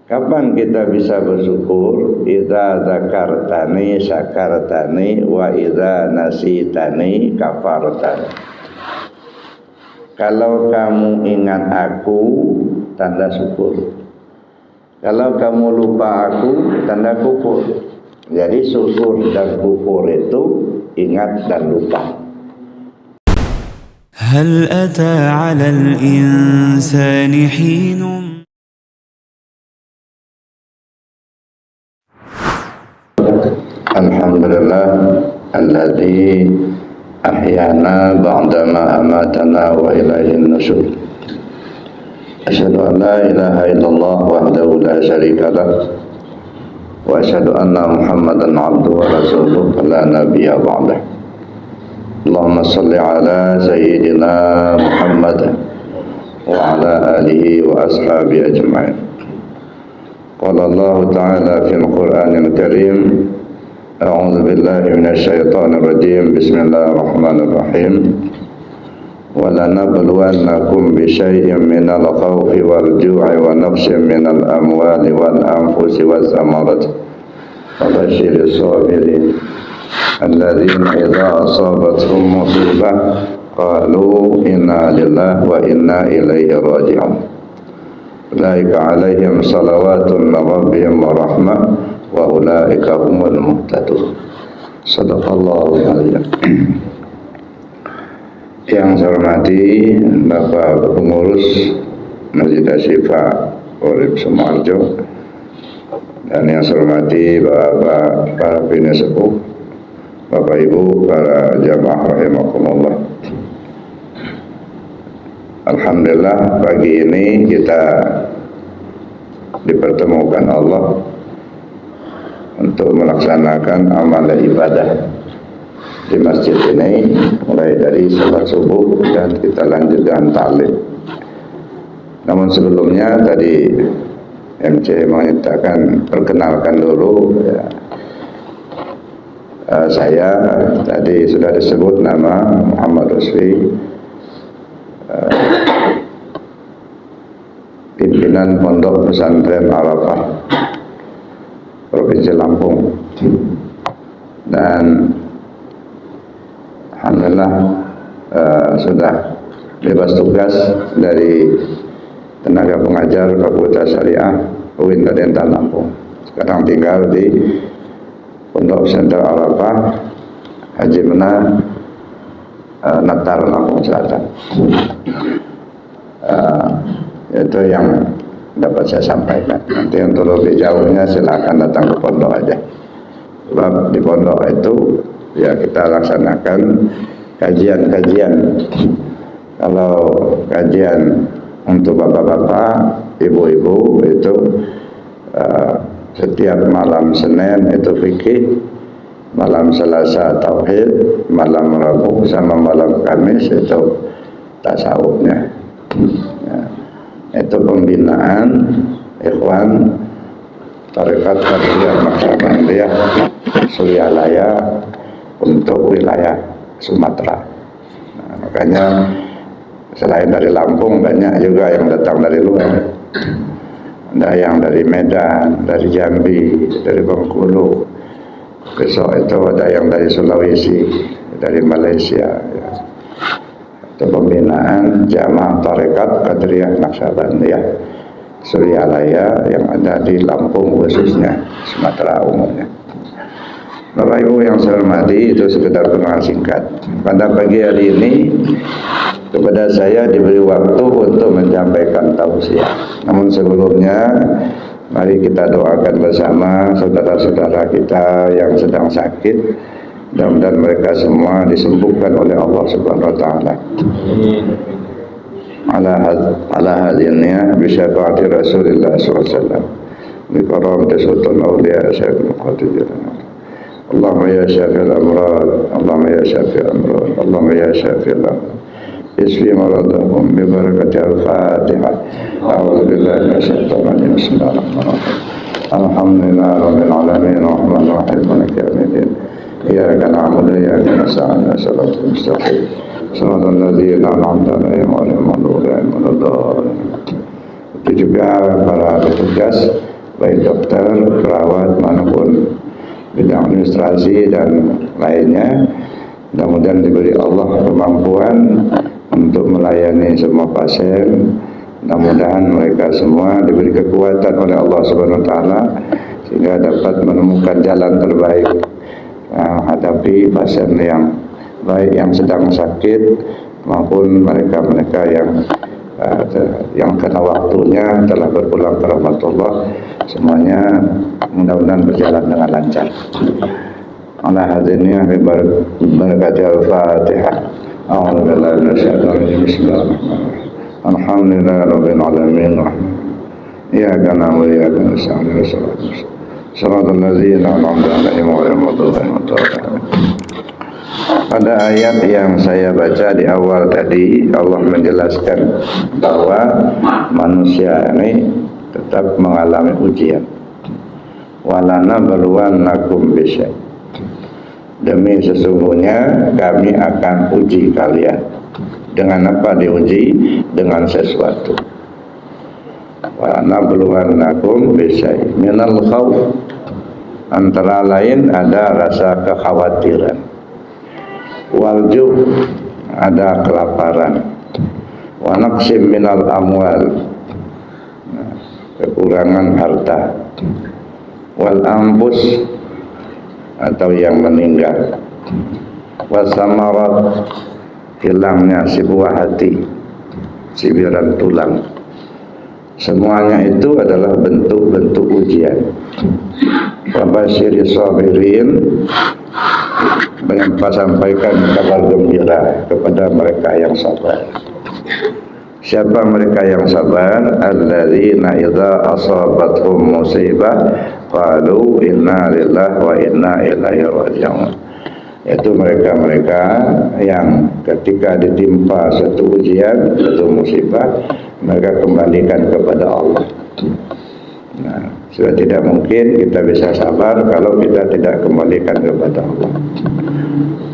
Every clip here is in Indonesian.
Kapan kita bisa bersyukur? Idza dzakartani syakartani wa idza nasitani kafartani. Kalau kamu ingat aku, tanda syukur. Kalau kamu lupa aku, tanda kufur. Jadi syukur dan kufur itu ingat dan lupa. Hal ata 'alal insani hinun. Alhamdulillah alladzi ahyana ba'dama amatana wa ilaihin nusyur. Asyhadu an la ilaha illallah wahdahu la syarika lah wa asyhadu anna Muhammadan 'abduhu wa rasuluhu la nabiyya ba'dah. Allahumma shalli ala sayyidina Muhammad wa ala alihi wa ashabihi ajma'in. Qala Allah ta'ala fil Qur'anil Karim, a'udzu billahi minasy syaithanir rajim. Bismillahirrahmanirrahim. Wa lanabluwannakum bisyai'in minal khawfi wal ju'i wa nafsin minal amwali wal anfusi waz zamarati wa basyiris sabirin alladzina idza asabatuhum musibah qalu inna lillahi wa inna ilaihi raji'un. Ulaika alaihim salawatun min rabbihim wa rahmah wa ulaika humul muhtadun. Sadaqallahu alazim. Yang saya hormati Bapak Pengurus Masjid Asy-Syifa Urip Sumarjo, dan yang saya hormati Bapak para pimpinan sepuh, Bapak Ibu para jamaah rahimakumullah. Alhamdulillah pagi ini kita dipertemukan Allah untuk melaksanakan amal ibadah di masjid ini, mulai dari salat subuh dan kita lanjut dengan ta'lim. Namun sebelumnya tadi MC mengatakan perkenalkan dulu ya. Saya tadi sudah disebut nama Muhammad Rusfi, pimpinan Pondok Pesantren Arafah Provinsi Lampung, dan alhamdulillah sudah bebas tugas dari tenaga pengajar Fakultas Syariah UIN Dental Lampung. Sekarang tinggal di Pondok Pesantren Arafah Haji Mena Natar Lampung Selatan. Itu yang dapat saya sampaikan. Nanti untuk lebih jauhnya silakan datang ke pondok aja. Sebab di pondok itu ya kita laksanakan kajian-kajian. Kalau kajian untuk bapak-bapak, ibu-ibu itu setiap malam Senin itu fikih, malam Selasa tauhid, malam Rabu sama malam Kamis itu tasawufnya. Ya, itu pembinaan ikhwan Tarekat Qadiriyah Naqsabandiyah Suryalaya untuk wilayah Sumatera. Nah, makanya selain dari Lampung banyak juga yang datang dari luar. Ada yang dari Medan, dari Jambi, dari Bengkulu. Besok itu ada yang dari Sulawesi, dari Malaysia. Ya. Itu pembinaan Jamaah Tarekat Qadiriyah Naqsabandiyah Suryalaya yang ada di Lampung khususnya, Sumatera umumnya. Bapak Ibu yang saya hormati, itu sekedar perkenalan singkat. Pada pagi hari ini kepada saya diberi waktu untuk menyampaikan tausiah. Namun sebelumnya mari kita doakan bersama saudara-saudara kita yang sedang sakit. Mudah-mudahan mereka semua disembuhkan oleh Allah Subhanahu wa taala. Ala hadinnya bi syafaati Rasulillah sallallahu alaihi wasallam. Bi karamati sultan auliya Syekh Qadir. Allahumma ya syafi'al amrad, Allahumma ya syafi'al amrad, Allahumma ya syafi'al amrad. Isfi maradahum bi barakati al-Fatihah. A'udzu billahi minasyaitonir rajim. Bismillahirrahmanirrahim. Alhamdulillahi rabbil alamin, arrahmanir rahim, maliki yaumiddin. Iyyaka na'budu wa iyyaka nasta'in. Shiratal mustaqim. Shiratal ladzina an'amta 'alaihim ghairil maghdubi 'alaihim waladdallin. Itu juga para petugas baik dokter, perawat, manapun bidang administrasi dan lainnya. Mudah-mudahan diberi Allah kemampuan untuk melayani semua pasien. Mudah-mudahan mereka semua diberi kekuatan oleh Allah Subhanahu wa taala sehingga dapat menemukan jalan terbaik hadapi pasien yang baik yang sedang sakit maupun mereka-mereka yang kena waktunya telah berpulang ke rahmatullah. Semuanya mudah-mudahan berjalan dengan lancar. Ala hadirinnya berkati al-Fatihah. A'udzubillahi minasyaitonir rajim. Bismillahirrahmanirrahim. Alhamdulillahi rabbil alamin. Iyyaka na'budu wa iyyaka nasta'in. Shiratal ladzina an'amta 'alaihim ghairil maghdubi 'alaihim waladdallin. Pada ayat yang saya baca di awal tadi, Allah menjelaskan bahwa manusia ini tetap mengalami ujian. Walana baluwannakum bisyai. Demi sesungguhnya kami akan uji kalian. Dengan apa diuji? Dengan sesuatu. Walana baluwannakum bisyai minal khauf. Antara lain ada rasa kekhawatiran. Waljub, ada kelaparan. Wa naqsim minal amwal, kekurangan harta. Wal anfus, atau yang meninggal. Wasamarat, hilangnya si buah hati, cibiran tulang. Semuanya itu adalah bentuk-bentuk ujian. Wabashiri sabirin, sampaikan kabar gembira kepada mereka yang sabar. Siapa mereka yang sabar? Alladzina idza asabathum musibah qalu inna lillahi wa inna ilaihi raji'un. Yaitu mereka-mereka yang ketika ditimpa satu ujian, satu musibah, mereka kembalikan kepada Allah. Nah, sudah tidak mungkin kita bisa sabar kalau kita tidak kembalikan kepada Allah.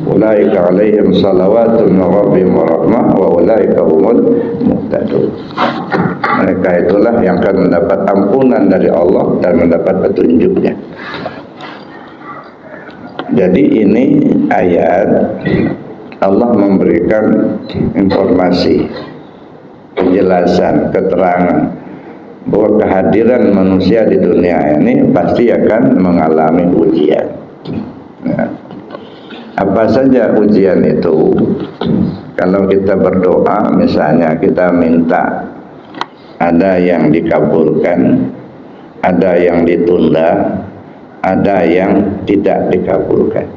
Ulaika alaihim salawatun min rabbihim wa rahmah wa ulaika humul muhtadun. Mereka itulah yang akan mendapat ampunan dari Allah dan mendapat petunjuknya. Jadi ini ayat Allah memberikan informasi, penjelasan, keterangan bahwa kehadiran manusia di dunia ini pasti akan mengalami ujian. Nah, apa saja ujian itu? Kalau kita berdoa, misalnya kita minta, ada yang dikabulkan, ada yang ditunda, ada yang tidak dikabulkan.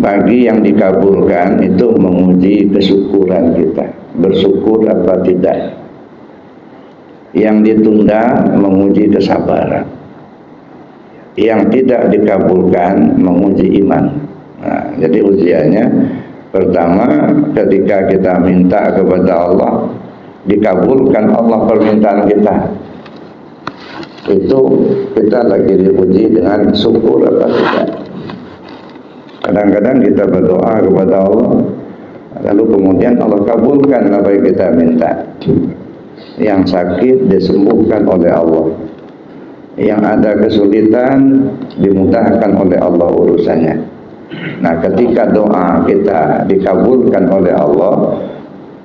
Bagi yang dikabulkan itu menguji kesyukuran kita, bersyukur apa tidak. Yang ditunda menguji kesabaran. Yang tidak dikabulkan menguji iman. Nah, jadi ujiannya pertama ketika kita minta kepada Allah, dikabulkan Allah permintaan kita. Itu kita lagi diuji dengan syukur apa tidak. Kadang-kadang kita berdoa kepada Allah, lalu kemudian Allah kabulkan apa yang kita minta. Yang sakit disembuhkan oleh Allah, yang ada kesulitan dimudahkan oleh Allah urusannya. Nah, ketika doa kita dikabulkan oleh Allah,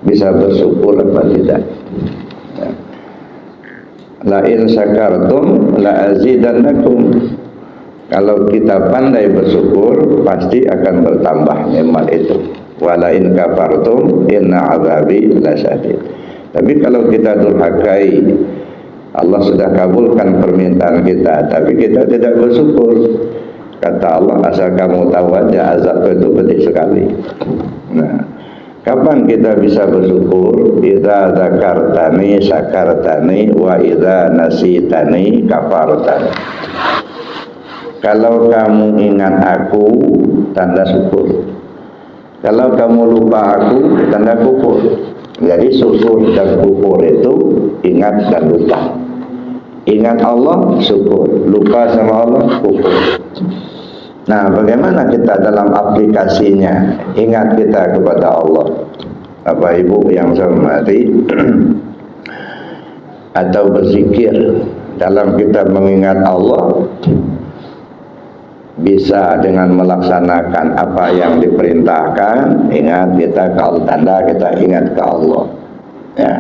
bisa bersyukur apa tidak. La in syakartum la azidannakum. Kalau kita pandai bersyukur, pasti akan bertambah nikmat itu. Wala in kafartum inna azabi lasyadid. Tapi kalau kita durhakai, Allah sudah kabulkan permintaan kita, tapi kita tidak bersyukur. Kata Allah, asal kamu tahu aja azab itu pedih sekali. Nah, kapan kita bisa bersyukur? Idza zakartani syakartani wa idza nasitani kafartani. Kalau kamu ingat aku, tanda syukur. Kalau kamu lupa aku, tanda kufur. Jadi syukur dan kufur itu ingat dan lupa. Ingat Allah, syukur. Lupa sama Allah, kufur. Nah, bagaimana kita dalam aplikasinya? Ingat kita kepada Allah. Bapak Ibu yang saya hormati, atau berzikir. dalam kita mengingat Allah bisa dengan melaksanakan apa yang diperintahkan. Ingat kita ke Allah, tanda kita ingat ke Allah ya.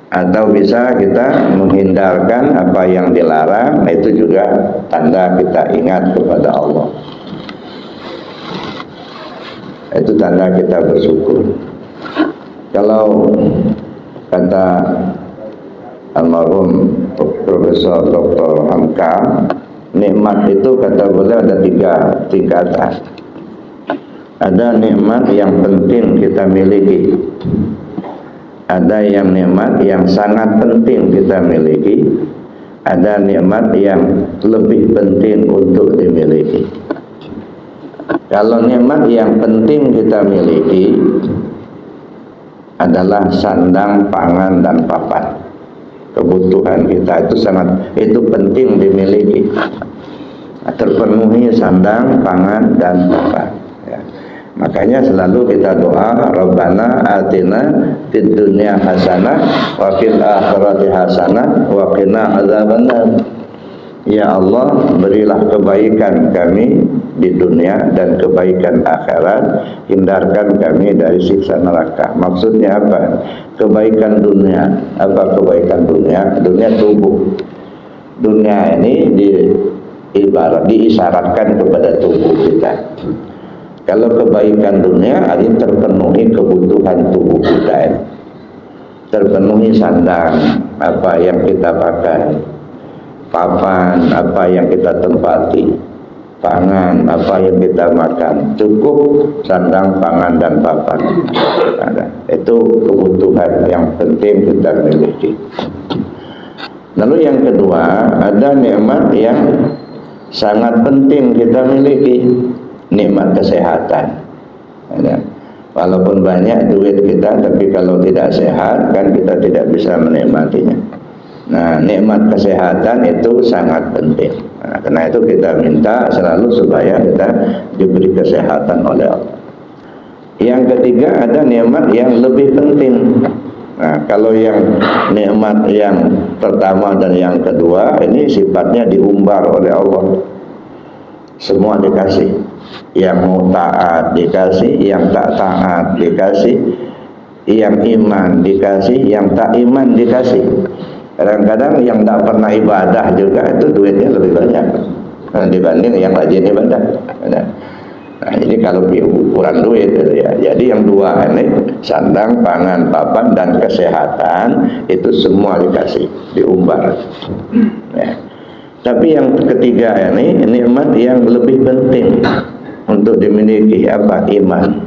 Atau bisa kita menghindarkan apa yang dilarang, itu juga tanda kita ingat kepada Allah. Itu tanda kita bersyukur. Kalau kata almarhum Profesor Dr. Hamka, nikmat itu kata beliau ada 3 tingkatan. Ada nikmat yang penting kita miliki, ada yang nikmat yang sangat penting kita miliki, ada nikmat yang lebih penting untuk dimiliki. Kalau nikmat yang penting kita miliki adalah sandang, pangan, dan papan. Kebutuhan kita itu penting dimiliki. Terpenuhi sandang, pangan, dan papan ya. Makanya selalu kita doa, Rabbana atina fid dunya hasanah wa fil akhirati hasanah wa qina adzabannar. Ya Allah, berilah kebaikan kami di dunia dan kebaikan akhirat, hindarkan kami dari siksa neraka. Maksudnya apa? Kebaikan dunia. Apa kebaikan dunia? Dunia tubuh. Dunia ini diisyaratkan kepada tubuh kita. Kalau kebaikan dunia, ini terpenuhi kebutuhan tubuh kita ini. Terpenuhi sandang, apa yang kita pakai, papan, apa yang kita tempati, pangan, apa yang kita makan, cukup sandang, pangan, dan papan. Itu kebutuhan yang penting kita miliki. Lalu yang kedua, ada nikmat yang sangat penting kita miliki, nikmat kesehatan. Walaupun banyak duit kita, tapi kalau tidak sehat kan kita tidak bisa menikmatinya. Nah, nikmat kesehatan itu sangat penting. Nah, karena itu kita minta selalu supaya kita diberi kesehatan oleh Allah. Yang ketiga, ada nikmat yang lebih penting. Nah, kalau yang nikmat yang pertama dan yang kedua ini sifatnya diumbar oleh Allah. Semua dikasih. Yang mau taat dikasih, yang tak taat dikasih, yang iman dikasih, yang tak iman dikasih. Kadang-kadang yang tak pernah ibadah juga itu duitnya lebih banyak dibanding yang rajin ibadah. Nah, jadi kalau ukuran duit ya. Jadi yang dua ini, sandang, pangan, papan, dan kesehatan, itu semua dikasih, diumbar ya. Tapi yang ketiga ini nikmat yang lebih penting untuk dimiliki, apa? Iman.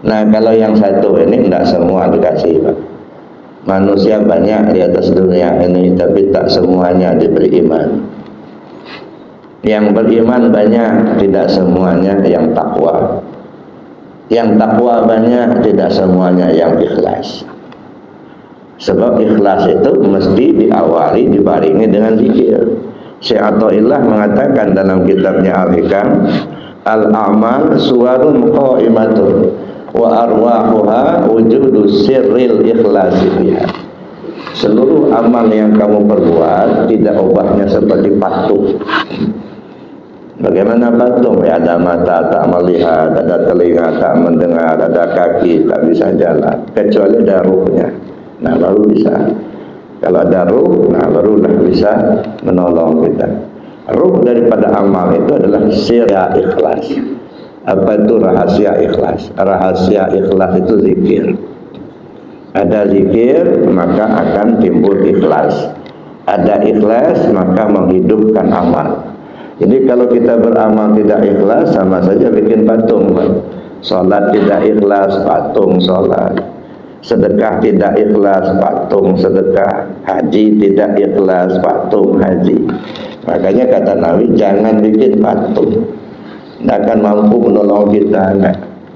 Nah, kalau yang satu ini tidak semua dikasih, Pak. Manusia banyak di atas dunia ini, tapi tak semuanya diberi iman. Yang beriman banyak, tidak semuanya yang takwa. Yang takwa banyak, tidak semuanya yang ikhlas. Sebab ikhlas itu mesti diawali, dibarengi dengan zikir. Syekh Athaillah mengatakan dalam kitabnya Al-Hikam, al-a'mal suwarun qa'imatun wa arwahuha wujudu sirril ikhlasi biha. Seluruh amal yang kamu perbuat tidak ubahnya seperti patung. Bagaimana patung? Ya, ada mata tak melihat, ada telinga tak mendengar, ada kaki tak bisa jalan, kecuali ada ruhnya. Nah, baru bisa. Kalau ada ruh, nah barulah bisa menolong kita. Ruh daripada amal itu adalah sirra ikhlas. Apa itu rahasia ikhlas? Rahasia ikhlas itu zikir. Ada zikir, maka akan timbul ikhlas. Ada ikhlas, maka menghidupkan amal. Jadi kalau kita beramal tidak ikhlas, sama saja bikin patung. Salat tidak ikhlas, patung salat. Sedekah tidak ikhlas, patung sedekah. Haji tidak ikhlas, patung haji. Makanya kata Nabi, jangan bikin patung, tidak akan mampu menolong kita.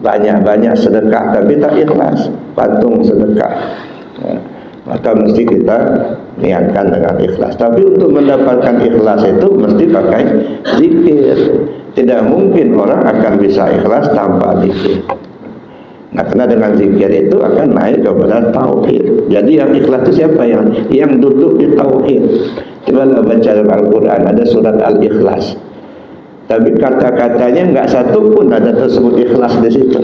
Banyak-banyak sedekah tapi tak ikhlas, patung sedekah. Maka mesti kita niatkan dengan ikhlas. Tapi untuk mendapatkan ikhlas itu mesti pakai zikir. Tidak mungkin orang akan bisa ikhlas tanpa zikir. Nah, karena dengan zikir itu akan naik kepada tauhid. Jadi yang ikhlas itu siapa? Yang duduk di tauhid. Coba baca dalam Al-Quran, ada surat Al-Ikhlas. Tapi kata-katanya enggak satu pun ada tersebut ikhlas di situ.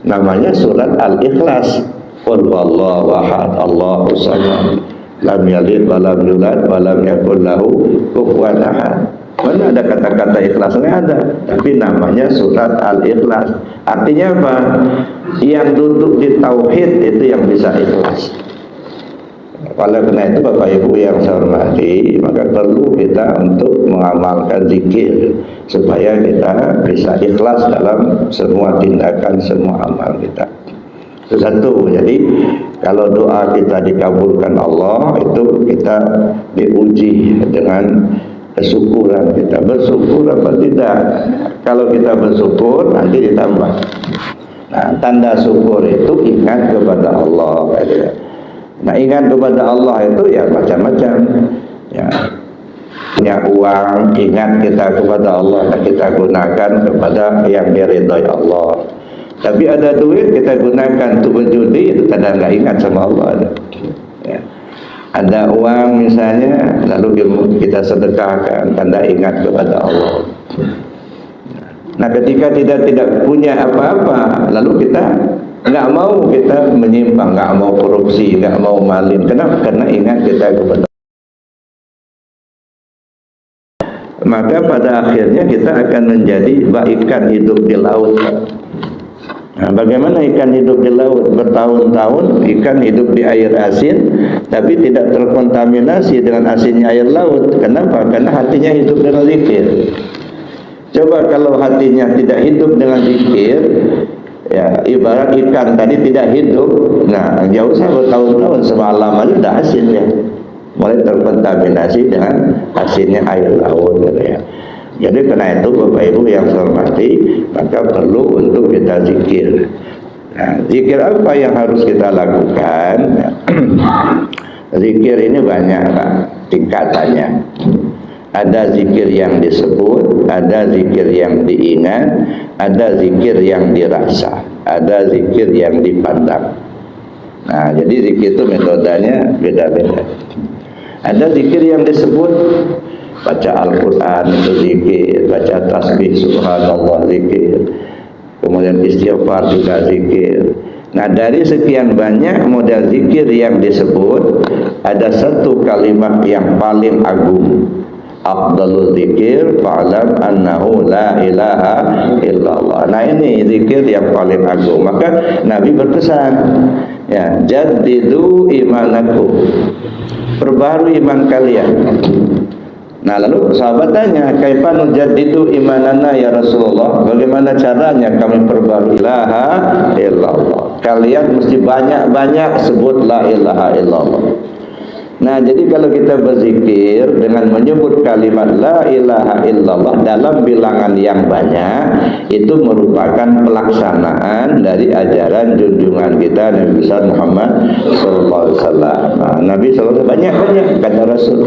Namanya surat Al-Ikhlas. Qul huwallahu ahad, Allahus samad, lam yalid wa lam yulad wa lam yakul lahu kufuwan ahad. Mana ada kata-kata ikhlasnya? Ada, tapi namanya surat Al-Ikhlas. Artinya apa? Yang duduk di tauhid itu yang bisa ikhlas. Oleh karena itu Bapak Ibu yang saya hormati, maka perlu kita untuk mengamalkan zikir supaya kita bisa ikhlas dalam semua tindakan, semua amal kita. Itu satu. Jadi kalau doa kita dikabulkan Allah, itu kita diuji dengan kesyukuran kita. Bersyukur apa tidak? Kalau kita bersyukur nanti ditambah. Nah, tanda syukur itu ingat kepada Allah. Nah, ingat kepada Allah itu ya macam-macam. Ya, punya uang, ingat kita kepada Allah, dan kita gunakan kepada yang diridhai Allah. Tapi ada duit kita gunakan untuk berjudi, itu tanda nggak ingat sama Allah. Ya. Ada uang misalnya, lalu kita sedekahkan, tanda ingat kepada Allah. Nah, ketika tidak punya apa-apa, lalu kita nggak mau kita menyimpang, nggak mau korupsi, nggak mau maling. Kenapa? Karena ingat kita kepada Allah. Maka pada akhirnya kita akan menjadi ikan hidup di laut. Nah, bagaimana ikan hidup di laut? Bertahun-tahun ikan hidup di air asin, tapi tidak terkontaminasi dengan asinnya air laut. Kenapa? Karena hatinya hidup dengan zikir. Coba kalau hatinya tidak hidup dengan zikir, ya ibarat ikan tadi tidak hidup. Nah, jauh saya bertahun-tahun semalam aja udah asin ya, mulai terkontaminasi dengan asinnya air laut gitu ya. Jadi karena itu Bapak Ibu yang saya hormati, maka perlu untuk kita zikir. Nah, zikir apa yang harus kita lakukan? Zikir ini banyak Pak tingkatannya. Ada zikir yang disebut, ada zikir yang diingat, ada zikir yang dirasa, ada zikir yang dipandang. Nah, jadi zikir itu metodenya beda-beda. Ada zikir yang disebut, baca Al-Quran itu zikir, baca tasbih subhanallah zikir, kemudian istighfar juga zikir. Nah, dari sekian banyak model zikir yang disebut, ada satu kalimat yang paling agung. Afdalul zikir fa'lam annahu la ilaha illallah. Nah, ini zikir yang paling agung. Maka Nabi berpesan, ya, jaddidu imanakum, perbarui iman kalian. Nah, lalu sahabat tanya, kaifa nujaddidu imanana ya Rasulullah? Bagaimana caranya kami perbarui? La ilaha illallah. Kalian mesti banyak-banyak sebut la ilaha illallah. Nah, jadi kalau kita berzikir dengan menyebut kalimat la ilaha illallah dalam bilangan yang banyak, itu merupakan pelaksanaan dari ajaran junjungan kita Nabi besar Muhammad sallallahu alaihi wasallam. Nah, Nabi sallallahu alaihi banyak-banyak kata Rasul,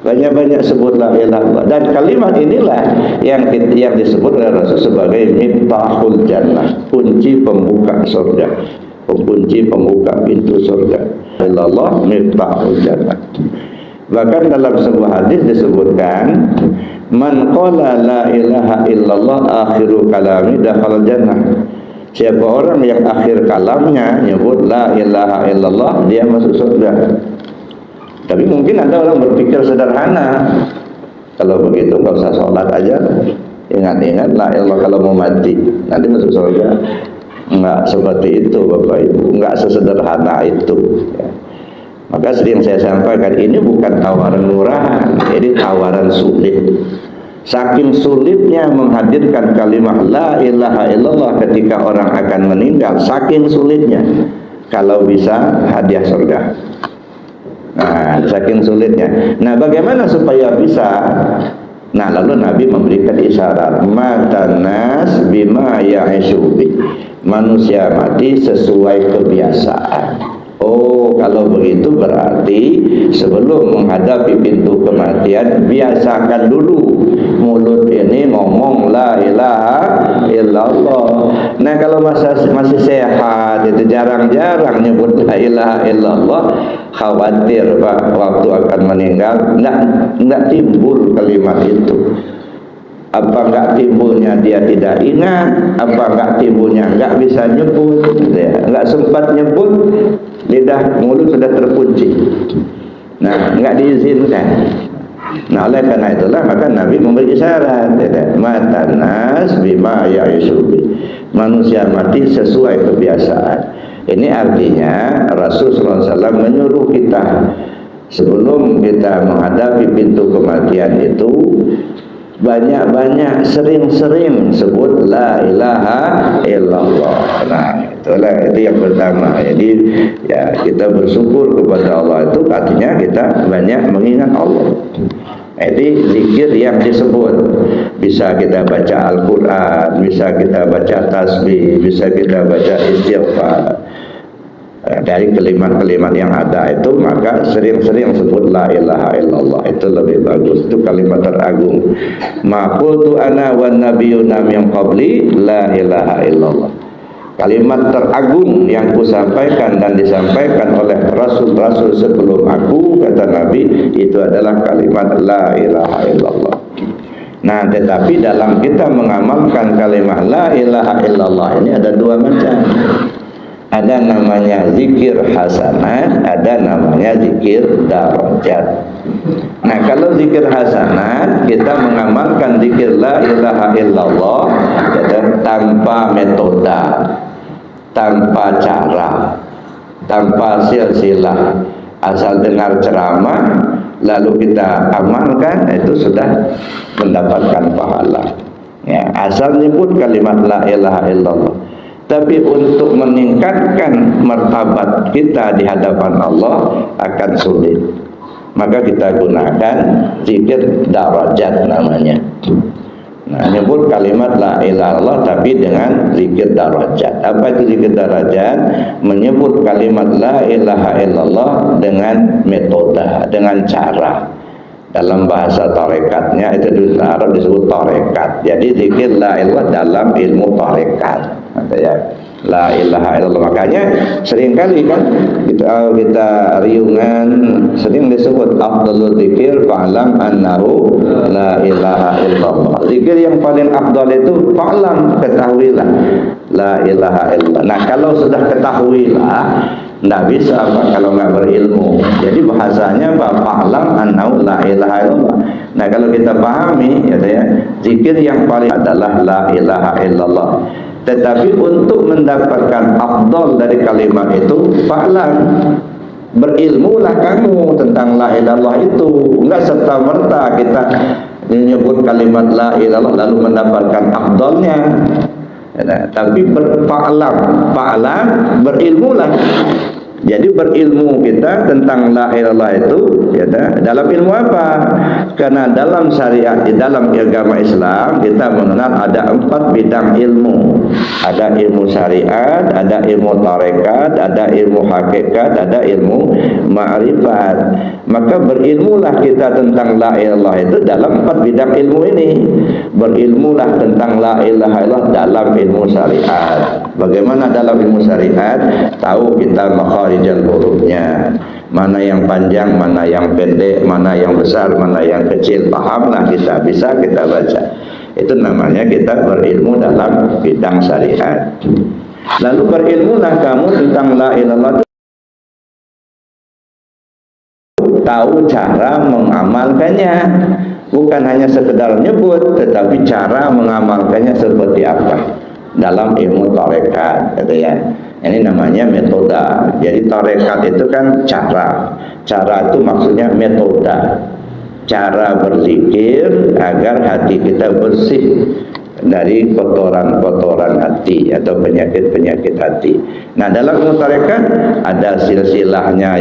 banyak-banyak sebut la ilaha illallah, dan kalimat inilah yang disebut oleh Rasul sebagai miftahul jannah, kunci pembuka surga, kunci pembuka pintu surga. Allah miftahul jannah. Bahkan dalam sebuah hadis disebutkan, man qala la ilaha illallah akhiru kalami dakhala jannah. Siapa orang yang akhir kalamnya nyebut la ilaha illallah, dia masuk surga. Tapi mungkin ada orang berpikir sederhana, kalau begitu nggak usah sholat aja, ingat-ingat la ilallah kalau mau mati nanti masuk surga. Enggak seperti itu Bapak Ibu, enggak sesederhana itu ya. Maka sering saya sampaikan, ini bukan tawaran murahan, ini tawaran sulit. Saking sulitnya menghadirkan kalimat la ilaha illallah ketika orang akan meninggal, saking sulitnya. Kalau bisa hadiah surga. Nah, saking sulitnya. Nah, bagaimana supaya bisa? Nah, lalu Nabi memberikan isyarat, matanas bima ya'ishubi, manusia mati sesuai kebiasaan. Oh, kalau begitu berarti sebelum menghadapi pintu kematian, biasakan dulu mulut ini ngomong la ilaha illallah. Nah kalau masih sehat itu jarang-jarang nyebut la ilaha illallah, khawatir Pak waktu akan meninggal enggak timbul kalimat itu. Apa enggak timbulnya dia tidak ingat, apa enggak timbulnya enggak bisa nyebut, enggak sempat nyebut, lidah mulut sudah terkunci. Nah, enggak diizinkan. Nah, oleh karena itulah maka Nabi memberi isyarat, matanas bima ya'isubi. Manusia mati sesuai kebiasaan. Ini artinya Rasulullah SAW menyuruh kita sebelum kita menghadapi pintu kematian itu banyak-banyak, sering-sering sebut la ilaha illallah. Nah, itu yang pertama. Jadi ya kita bersyukur kepada Allah itu artinya kita banyak mengingat Allah. Jadi zikir yang disebut bisa kita baca Al-Quran, bisa kita baca tasbih, bisa kita baca istighfar. Dari kalimat-kalimat yang ada itu maka sering-sering sebut la ilaha illallah, itu lebih bagus, itu kalimat teragung. Ma qultu ana wan nabiyuna min qabli la ilaha illallah. Kalimat teragung yang kusampaikan dan disampaikan oleh rasul-rasul sebelum aku, kata Nabi, itu adalah kalimat la ilaha illallah. Nah, tetapi dalam kita mengamalkan kalimat la ilaha illallah ini ada dua macam. Ada namanya zikir hasanah, ada namanya zikir darajat. Nah, kalau zikir hasanah, kita mengamalkan zikir la ilaha illallah tanpa metode, tanpa cara, tanpa silsilah. Asal dengar ceramah, lalu kita amalkan, itu sudah mendapatkan pahala. Ya, asal nyebut kalimat la ilaha illallah. Tapi untuk meningkatkan martabat kita di hadapan Allah akan sulit. Maka kita gunakan zikir darajat namanya. Nah, nyebut kalimat la ilaha illallah tapi dengan zikir darajat. Apa itu zikir darajat? Menyebut kalimat la ilaha illallah dengan metode, dengan cara. Dalam bahasa tarekatnya itu di Arab disebut tarekat. Jadi zikir la ilaha dalam ilmu tarekat. Ya, la ilaha illallah. Makanya seringkali kan kita riungan sering disebut afdalul zikir fa'lam annahu la ilaha illallah. Zikir yang paling afdal itu fa'lam, ketahuilah la ilaha illallah. Nah, kalau sudah ketahuilah tidak bisa Pak kalau nggak berilmu. Jadi bahasanya fa'lam annahu la ilaha illallah. Nah, kalau kita pahami ya, zikir yang paling adalah la ilaha illallah. Tetapi untuk mendapatkan afdal dari kalimat itu, fa'lam, berilmulah kamu tentang la ilallah itu. Enggak serta-merta kita menyebut kalimat la ilallah lalu mendapatkan afdalnya. Tapi fa'lam, berilmulah. Jadi berilmu kita tentang la ilallah itu ya, dalam ilmu apa? Karena dalam syariat, di dalam agama Islam kita mengenal ada 4 bidang ilmu. Ada ilmu syariat, ada ilmu tarekat, ada ilmu hakikat, ada ilmu ma'rifat. Maka berilmulah kita tentang la ilallah itu dalam 4 bidang ilmu ini. Berilmulah tentang la ilaha illallah dalam ilmu syariat. Bagaimana dalam ilmu syariat? Tahu kita makharijal hurufnya, mana yang panjang, mana yang pendek, mana yang besar, mana yang kecil. Pahamlah kita, bisa kita baca. Itu namanya kita berilmu dalam bidang syariat. Lalu berilmulah kamu tentang la ilallah, tahu cara mengamalkannya. Bukan hanya sekedar nyebut, tetapi cara mengamalkannya seperti apa dalam ilmu tarekat, gitu ya. Ini namanya metode. Jadi tarekat itu kan cara. Cara itu maksudnya metode. Cara berzikir agar hati kita bersih dari kotoran-kotoran hati atau penyakit-penyakit hati. Nah, dalam ilmu tarekat ada silsilahnya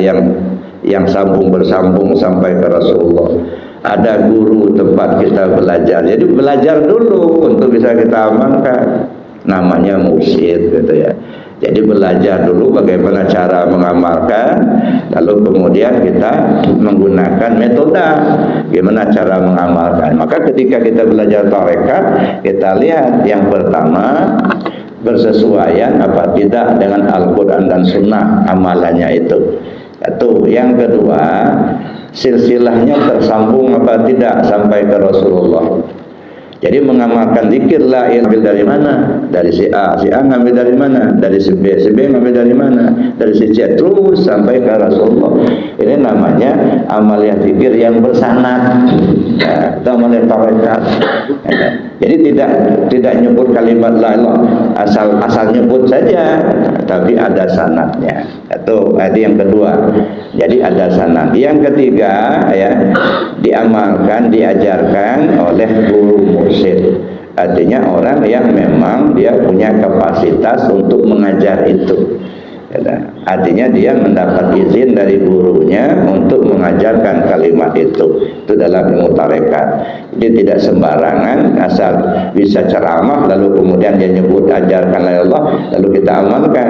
yang sambung bersambung sampai ke Rasulullah. Ada guru tempat kita belajar. Jadi belajar dulu untuk bisa kita amalkan. Namanya mursyid, gitu ya. Jadi belajar dulu bagaimana cara mengamalkan, lalu kemudian kita menggunakan metode gimana cara mengamalkan. Maka ketika kita belajar tarekat, kita lihat yang pertama bersesuaian apa tidak dengan Al-Quran dan Sunnah amalannya itu. Satu. Yang kedua, silsilahnya tersambung apa tidak sampai ke Rasulullah. Jadi mengamalkan zikir la ilaha illallah dari mana? Dari si A ngambil dari mana? Dari si B ngambil dari mana? Dari si C terus sampai ke Rasulullah. Ini namanya amalia zikir yang bersanad. Ya, kita amalia tarekat. Ya. Jadi tidak nyebut kalimat la ilaha asal nyebut saja, tapi ada sanadnya. Itu yang kedua. Jadi ada sanad. Yang ketiga ya, diamalkan, diajarkan oleh guru mursyid. Artinya orang yang memang dia punya kapasitas untuk mengajar itu. Artinya dia mendapat izin dari gurunya untuk mengajarkan kalimat itu. Itu dalam ilmu tarekat. Jadi tidak sembarangan asal bisa ceramah lalu kemudian dia nyebut ajarkan Allah lalu kita amalkan.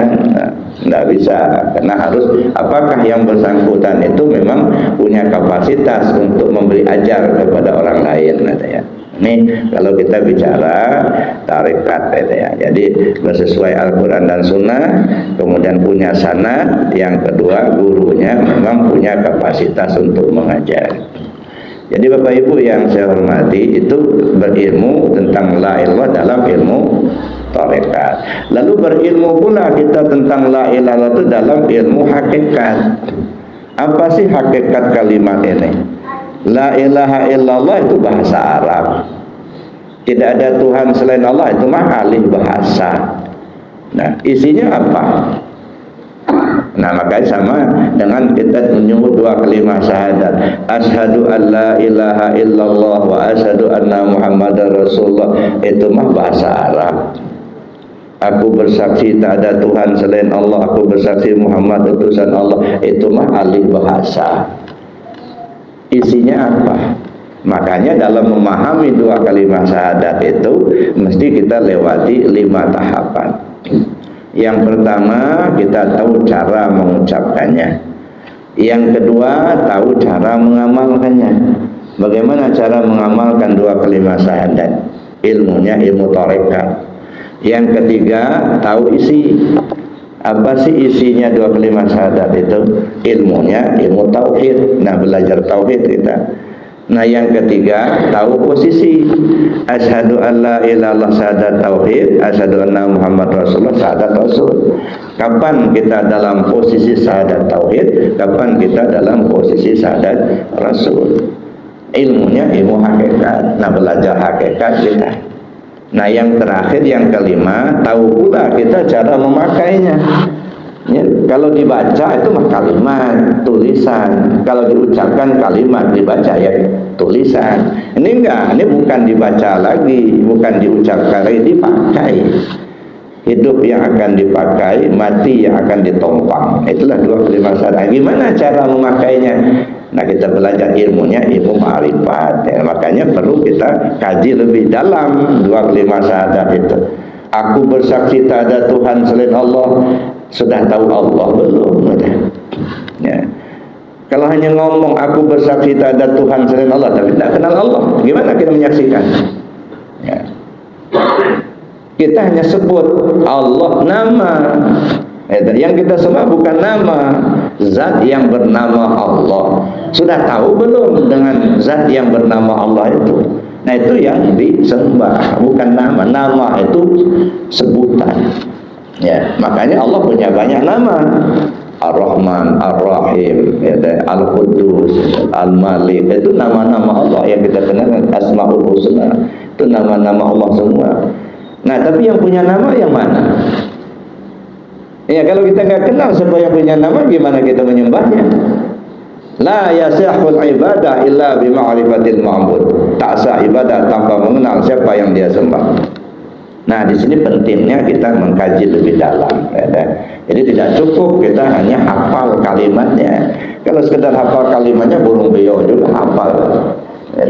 Tidak bisa, karena harus apakah yang bersangkutan itu memang punya kapasitas untuk memberi ajar kepada orang lain, ya. Ini kalau kita bicara tarekat, ya. Jadi bersesuai Al-Quran dan Sunnah, kemudian punya sanad. Yang kedua, gurunya memang punya kapasitas untuk mengajar. Jadi Bapak Ibu yang saya hormati, itu berilmu tentang la ilaha dalam ilmu tarekat. Lalu berilmu pula kita tentang la ilaha itu dalam ilmu hakikat. Apa sih hakikat kalimat ini? La ilaha illallah itu bahasa Arab. Tidak ada Tuhan selain Allah, itu mah alih bahasa. Nah, isinya apa? Nah, makanya sama dengan kita menyebut dua kalimat syahadat. Asyhadu an la ilaha illallah wa asyhadu anna Muhammadar Rasulullah. Itu mah bahasa Arab. Aku bersaksi tak ada Tuhan selain Allah, aku bersaksi Muhammad utusan Allah. Itu mah alih bahasa. Isinya apa? Makanya dalam memahami dua kalimat syahadat itu mesti kita lewati 5 tahapan. Yang pertama, kita tahu cara mengucapkannya. Yang kedua, tahu cara mengamalkannya. Bagaimana cara mengamalkan dua kalimat syahadat? Ilmunya ilmu tarekat. Yang ketiga, tahu isi. Apa sih isinya dua kalimat syahadat itu? Ilmunya ilmu tauhid. Nah, belajar tauhid kita. Nah, yang ketiga, tahu posisi. Asyhadu an la ilaha illallah syahadat tauhid, asyhadu anna Muhammad Rasulullah syahadat rasul. Kapan kita dalam posisi syahadat tauhid, kapan kita dalam posisi syahadat rasul. Ilmunya ilmu hakikat. Nah, belajar hakikat kita. Nah, yang terakhir, yang kelima, tahu pula kita cara memakainya. Ya, kalau dibaca itu mah kalimat, tulisan. Kalau diucapkan kalimat, dibaca ya tulisan. Ini enggak, ini bukan dibaca lagi, bukan diucapkan lagi, dipakai. Hidup yang akan dipakai, mati yang akan ditompang. Itulah dua kalimat syahadat. Gimana cara memakainya? Nah, kita belajar ilmunya ilmu ma'rifat, ya. Makanya perlu kita kaji lebih dalam dua kalimat syahadat itu. Aku bersaksi tak ada Tuhan selain Allah. Sudah tahu Allah belum? Ya. Kalau hanya ngomong aku bersaksi tak ada Tuhan selain Allah tapi tidak kenal Allah, gimana kita menyaksikan? Ya. Kita hanya sebut Allah nama. Yang kita sembah bukan nama, zat yang bernama Allah. Sudah tahu belum dengan zat yang bernama Allah itu? Nah, itu yang disembah, bukan nama. Nama itu sebutan. Ya, makanya Allah punya banyak nama. Ar-Rahman, Ar-Rahim, ya, Al-Quddus, Al-Malik. Itu nama-nama Allah yang kita kenal Asmaul Husna. Itu nama-nama Allah semua. Nah, tapi yang punya nama yang mana? Ya, kalau kita nggak kenal siapa yang punya nama, gimana kita menyembahnya? La yasihul ibadah illa bima'rifatil ma'bud. Tak sah ibadah tanpa mengenal siapa yang dia sembah. Nah, di sini pentingnya kita mengkaji lebih dalam. Ya. Jadi tidak cukup kita hanya hafal kalimatnya. Kalau sekedar hafal kalimatnya, burung beo juga hafal. Ya.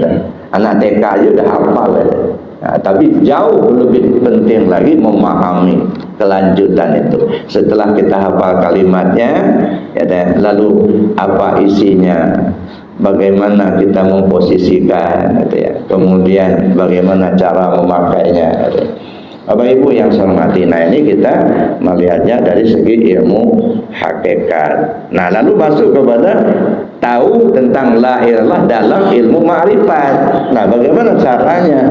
Anak TK juga hafal. Ya. Nah, tapi jauh lebih penting lagi memahami kelanjutan itu. Setelah kita hafal kalimatnya, ya, lalu apa isinya, bagaimana kita memposisikan, gitu ya. Kemudian bagaimana cara memakainya, gitu. Bapak Ibu yang saya hormati, nah ini kita melihatnya dari segi ilmu hakikat. Nah, lalu masuk kepada tahu tentang la ilallah dalam ilmu ma'rifat. Nah, bagaimana caranya?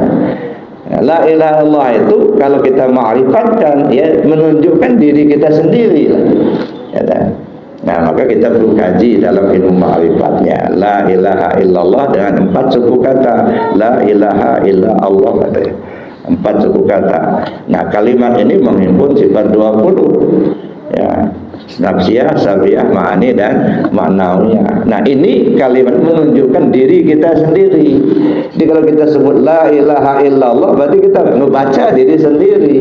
La ilaha illallah itu kalau kita ma'rifatkan, ya menunjukkan diri kita sendiri lah. Ya, nah, maka kita perlu kaji dalam ilmu ma'rifatnya. La ilaha illallah dengan 4 suku kata. La ilaha illallah katanya. 4 suku kata. Nah, kalimat ini menghimpun sifat 20. Ya, nafsiyah, sabiah, ma'ani dan ma'nawiyah. Nah, ini kalimat menunjukkan diri kita sendiri. Jadi kalau kita sebut la ilaha illallah, berarti kita membaca diri sendiri.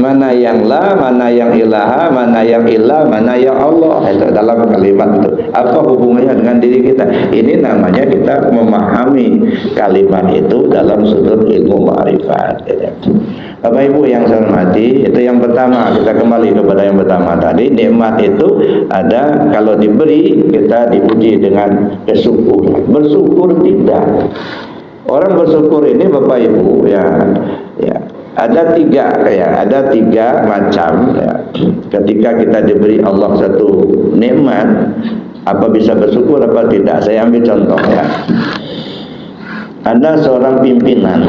Mana yang la, mana yang ilaha, mana yang ilah, mana yang Allah. Itu dalam kalimat itu. Apa hubungannya dengan diri kita? Ini namanya kita memahami kalimat itu dalam sudut ilmu ma'rifat. Bapak Ibu yang saya hormati, itu yang pertama. Kita kembali kepada yang pertama tadi. Nikmat itu ada kalau diberi, kita diuji dengan kesyukuran. Bersyukur tidak. Orang bersyukur ini Bapak Ibu ya ada tiga macam ya. Ketika kita diberi Allah satu nikmat, apa bisa bersyukur apa tidak? Saya ambil contoh ya. Ada seorang pimpinan,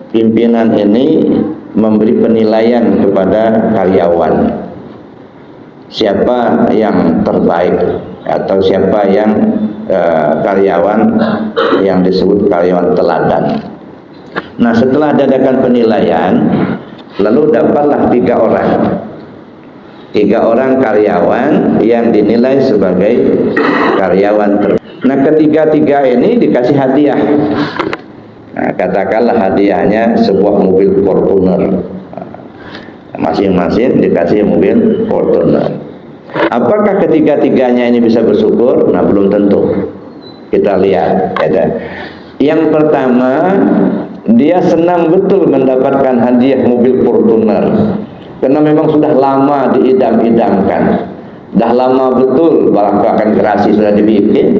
pimpinan ini memberi penilaian kepada karyawan. Siapa yang terbaik atau siapa yang karyawan yang disebut karyawan teladan. Nah, setelah diadakan penilaian, lalu dapatlah 3 orang. 3 orang karyawan yang dinilai sebagai karyawan terbaik. Nah, ketiga-tiga ini dikasih hadiah. Nah, katakanlah hadiahnya sebuah mobil Fortuner. Masing-masing dikasih mobil Fortuner. Apakah ketiga-tiganya ini bisa bersyukur? Nah, belum tentu. Kita lihat. Yang pertama, dia senang betul mendapatkan hadiah mobil Fortuner. Karena memang sudah lama diidam-idamkan. Dah lama betul, bahkan gerasi sudah dibikin.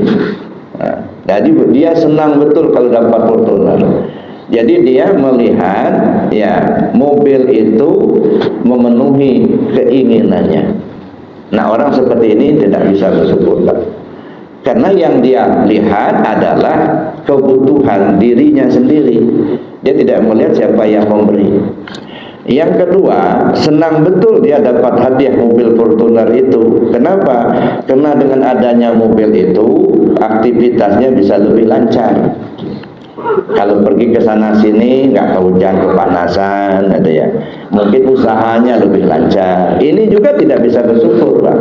Nah, jadi dia senang betul kalau dapat Fortuner. Jadi dia melihat ya mobil itu memenuhi keinginannya. Nah, orang seperti ini tidak bisa bersyukur. Karena yang dia lihat adalah kebutuhan dirinya sendiri. Dia tidak melihat siapa yang memberi. Yang kedua, senang betul dia dapat hadiah mobil Fortuner itu. Kenapa? Karena dengan adanya mobil itu, aktivitasnya bisa lebih lancar. Kalau pergi ke sana sini nggak kehujan kepanasan, ada ya. Mungkin usahanya lebih lancar. Ini juga tidak bisa bersyukur, Pak.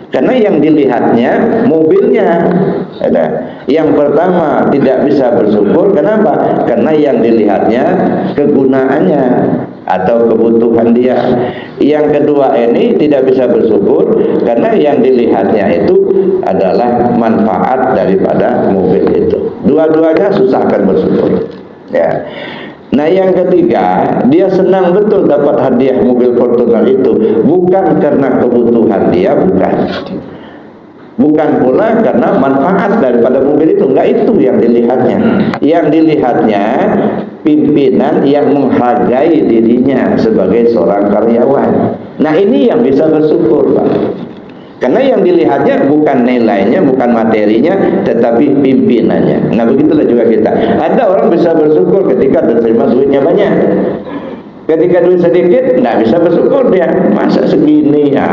Karena yang dilihatnya mobilnya. Yang pertama tidak bisa bersyukur. Kenapa? Karena yang dilihatnya kegunaannya atau kebutuhan dia. Yang kedua ini tidak bisa bersyukur karena yang dilihatnya itu adalah manfaat daripada mobil itu. Dua-duanya susah akan bersyukur. Ya. Nah, yang ketiga, dia senang betul dapat hadiah mobil Fortuner itu bukan karena kebutuhan dia, bukan pula karena manfaat daripada mobil itu. Enggak, itu yang dilihatnya. Yang dilihatnya pimpinan yang menghargai dirinya sebagai seorang karyawan. Nah, ini yang bisa bersyukur, Pak. Karena yang dilihatnya bukan nilainya, bukan materinya, tetapi pimpinannya. Nah, begitulah juga kita. Ada orang bisa bersyukur ketika diterima duitnya banyak. Ketika duit sedikit, nggak bisa bersyukur dia. Masa segini ya.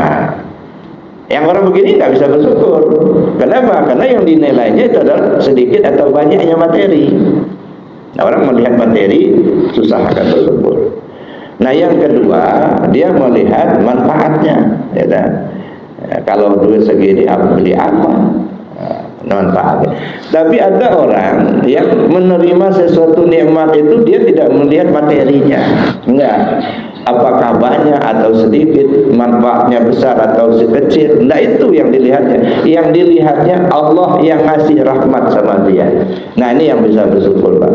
Yang orang begini nggak bisa bersyukur. Kenapa? Karena yang dinilainya itu adalah sedikit atau banyaknya materi. Nah, orang melihat materi susah akan bersyukur. Nah, yang kedua, dia melihat manfaatnya. Kalau duit segini beli apa? Manfaatnya. Tapi ada orang yang menerima sesuatu nikmat itu dia tidak melihat materinya. Enggak. Apakah banyak atau sedikit, manfaatnya besar atau kecil, enggak, itu yang dilihatnya. Yang dilihatnya Allah yang ngasih rahmat sama dia. Nah, ini yang bisa bersyukur, Pak.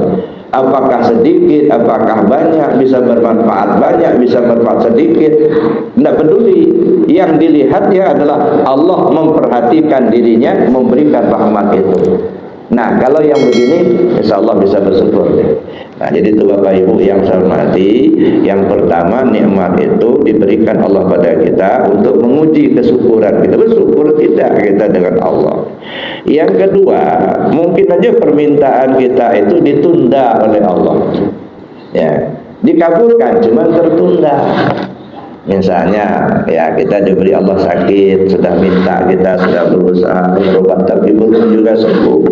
Apakah sedikit, apakah banyak, bisa bermanfaat banyak, bisa bermanfaat sedikit, tidak peduli. Yang dilihatnya adalah Allah memperhatikan dirinya, memberikan rahmat itu. Nah, kalau yang begini, insya Allah bisa bersyukur. Nah, jadi itu Bapak Ibu yang saya hormati, yang pertama nikmat itu diberikan Allah pada kita untuk menguji kesyukuran kita. Bersyukur tidak kita dengan Allah. Yang kedua, mungkin aja permintaan kita itu ditunda oleh Allah. Ya, dikabulkan, cuma tertunda. Misalnya, ya kita diberi Allah sakit, sudah minta, kita sudah berusaha berobat, tapi belum juga sembuh.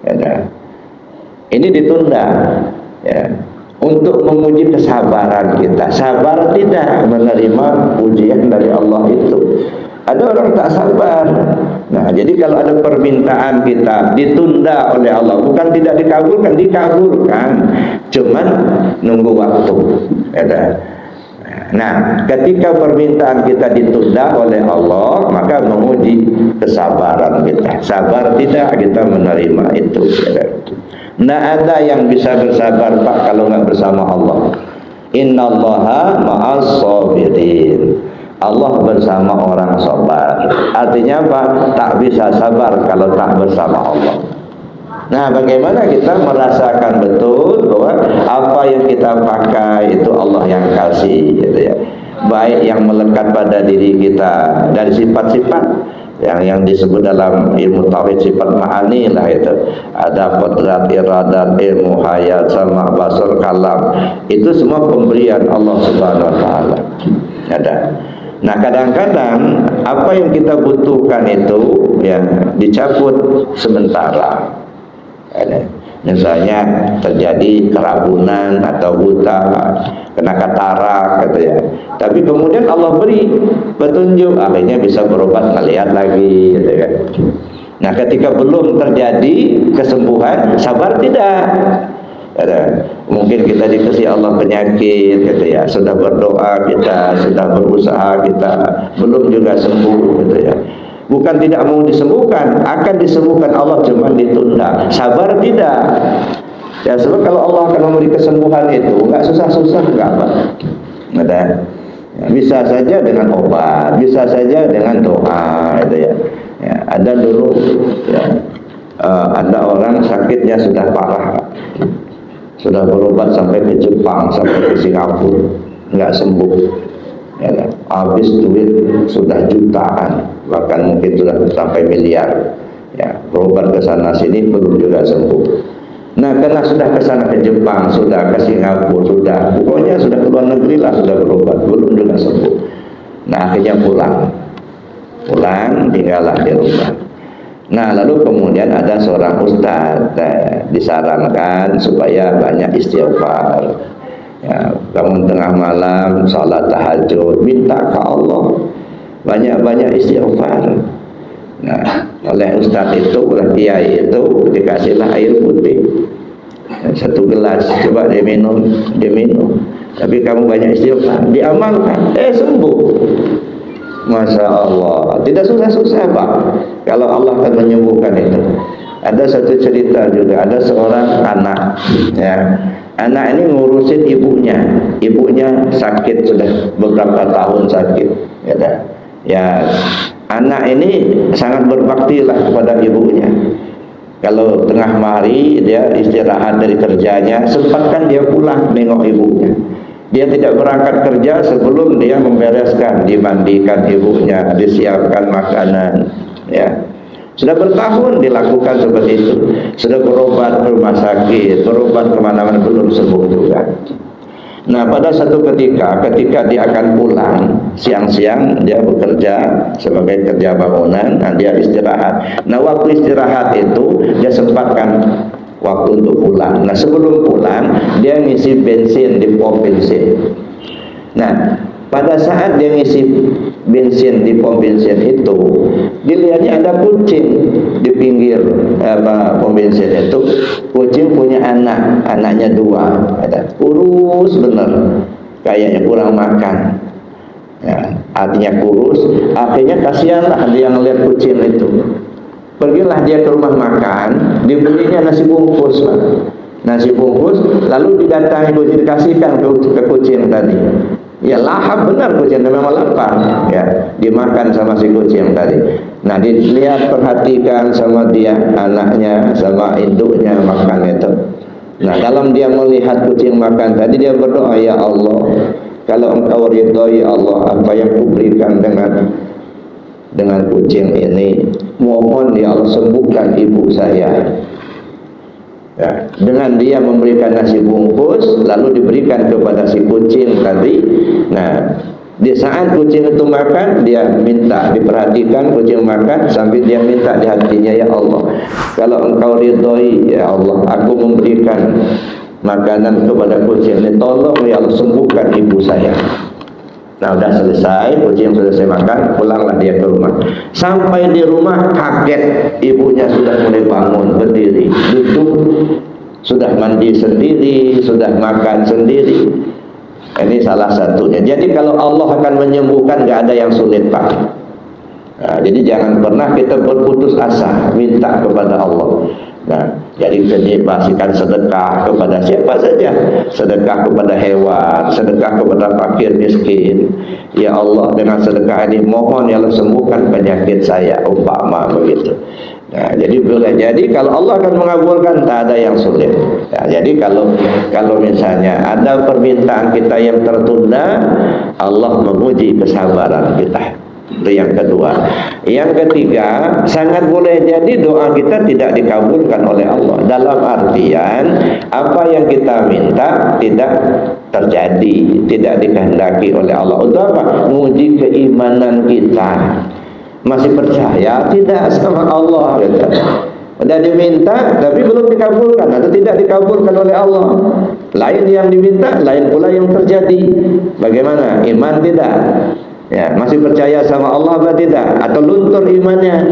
Ya, ini ditunda, ya, untuk menguji kesabaran kita. Sabar tidak menerima ujian dari Allah itu. Ada orang tak sabar. Nah, jadi kalau ada permintaan kita ditunda oleh Allah, bukan tidak dikabulkan, dikabulkan, cuman nunggu waktu. Ya, nah, ketika permintaan kita ditunda oleh Allah, maka menguji kesabaran kita. Sabar tidak, kita menerima itu. Nah, ada yang bisa bersabar Pak kalau nggak bersama Allah. Innallaha ma'as sabirin. Allah bersama orang sabar. Artinya apa? Tak bisa sabar kalau tak bersama Allah. Nah, bagaimana kita merasakan betul bahwa apa yang kita pakai itu Allah yang kasih, gitu ya. Baik yang melekat pada diri kita dari sifat-sifat yang disebut dalam ilmu tauhid sifat ma'ani lah itu. Ada qudrat, iradat, ilmu, hayat, sama, basar, kalam. Itu semua pemberian Allah Subhanahu wa taala. Ada. Nah, kadang-kadang apa yang kita butuhkan itu ya dicabut sementara. Misalnya terjadi kerabunan atau buta, kena katarak gitu ya. Tapi kemudian Allah beri petunjuk, akhirnya bisa berobat melihat lagi gitu ya. Nah, ketika belum terjadi kesembuhan, sabar tidak. Mungkin kita dikasih Allah penyakit gitu ya, sudah berdoa kita, sudah berusaha kita, belum juga sembuh gitu ya. Bukan tidak mau disembuhkan, akan disembuhkan Allah, cuma ditunda. Sabar tidak. Ya, sebab kalau Allah akan memberi kesembuhan itu enggak susah-susah, enggak apa. Ada. Ya, bisa saja dengan obat, bisa saja dengan doa gitu ya. Ya, ada dulu ya, ada orang sakitnya sudah parah. Sudah berobat sampai ke Jepang, sampai ke Singapura, enggak sembuh. Ya, habis duit sudah jutaan, bahkan mungkin sudah sampai miliar. Ya, berobat ke sana sini belum juga sembuh. Nah, karena sudah ke sana ke Jepang, sudah ke Singapura, sudah pokoknya sudah ke luar negeri lah, sudah berobat, belum juga sembuh. Nah, akhirnya pulang, tinggallah di rumah. Nah, lalu kemudian ada seorang ustaz disarankan supaya banyak istighfar. Ya, bangun tengah malam, salat tahajud, minta ke Allah, banyak-banyak istighfar. Nah, oleh ustaz itu, oleh kiai itu dikasihlah air putih 1 gelas, coba dia minum. Tapi kamu banyak istighfar, diamalkan, sembuh. Masya Allah, tidak susah-susah Pak kalau Allah akan menyembuhkan itu. Ada satu cerita juga, ada seorang anak ya, anak ini ngurusin ibunya sakit, sudah beberapa tahun sakit ya. Anak ini sangat berbakti lah kepada ibunya. Kalau tengah hari dia istirahat dari kerjanya, sempatkan dia pulang nengok ibunya. Dia tidak berangkat kerja sebelum dia membereskan, dimandikan ibunya, disiapkan makanan. Ya, sudah bertahun dilakukan seperti itu. Sudah berobat ke rumah sakit, berobat kemana-mana, belum sembuh juga. Nah, pada satu ketika dia akan pulang, siang-siang dia bekerja sebagai kerja bangunan, dan dia istirahat. Nah, waktu istirahat itu dia sempatkan waktu untuk pulang. Nah, sebelum pulang dia ngisi bensin di pom bensin. Nah, pada saat dia ngisi bensin di pom bensin itu, dilihatnya ada kucing di pinggir pom bensin itu. Kucing punya anaknya 2, ada kurus bener, kayaknya kurang makan. Ya, artinya kurus. Akhirnya kasihanlah dia ngelihat kucing itu. Pergilah dia ke rumah makan, dibelinya nasi bungkus, Pak. nasi bungkus, lalu didatangi kucing, dikasihkan ke kucing tadi. Ya lahap benar kucing, memang lapar. Ya, dimakan sama si kucing tadi. Nah, dilihat, perhatikan sama dia, anaknya sama induknya makan itu. Nah, dalam dia melihat kucing makan tadi, dia berdoa, ya Allah, kalau engkau ridhoi Allah apa yang kuberikan dengan kucing ini, mohon ya Allah sembuhkan ibu saya. Ya, dengan dia memberikan nasi bungkus lalu diberikan kepada si kucing tadi. Nah, di saat kucing itu makan, dia minta diperhatikan kucing makan sambil dia minta di hatinya, ya Allah, kalau engkau ridhoi ya Allah, aku memberikan makanan kepada kucing ini, tolong ya Allah sembuhkan ibu saya. Nah, udah selesai, kucing selesai makan, pulanglah dia ke rumah. Sampai di rumah kaget, ibunya sudah mulai bangun, berdiri, duduk, sudah mandi sendiri, sudah makan sendiri. Ini salah satunya. Jadi kalau Allah akan menyembuhkan, gak ada yang sulit, Pak. Nah, jadi jangan pernah kita berputus asa minta kepada Allah. Nah, jadi kita pastikan sedekah kepada siapa saja, sedekah kepada hewan, sedekah kepada fakir miskin. Ya Allah, dengan sedekah ini mohon ya Allah sembuhkan penyakit saya, umpama begitu. Nah, jadi boleh. Jadi kalau Allah akan mengabulkan, tak ada yang sulit. Nah, jadi kalau misalnya ada permintaan kita yang tertunda, Allah menguji kesabaran kita. Itu yang kedua. Yang ketiga, sangat boleh jadi doa kita tidak dikabulkan oleh Allah. Dalam artian, apa yang kita minta tidak terjadi, tidak dikehendaki oleh Allah. Untuk apa? Menguji keimanan kita. Masih percaya tidak sama Allah, gitu. Udah diminta tapi belum dikabulkan atau tidak dikabulkan oleh Allah. Lain yang diminta, lain pula yang terjadi. Bagaimana? Iman tidak? Ya, masih percaya sama Allah atau tidak? Atau luntur imannya?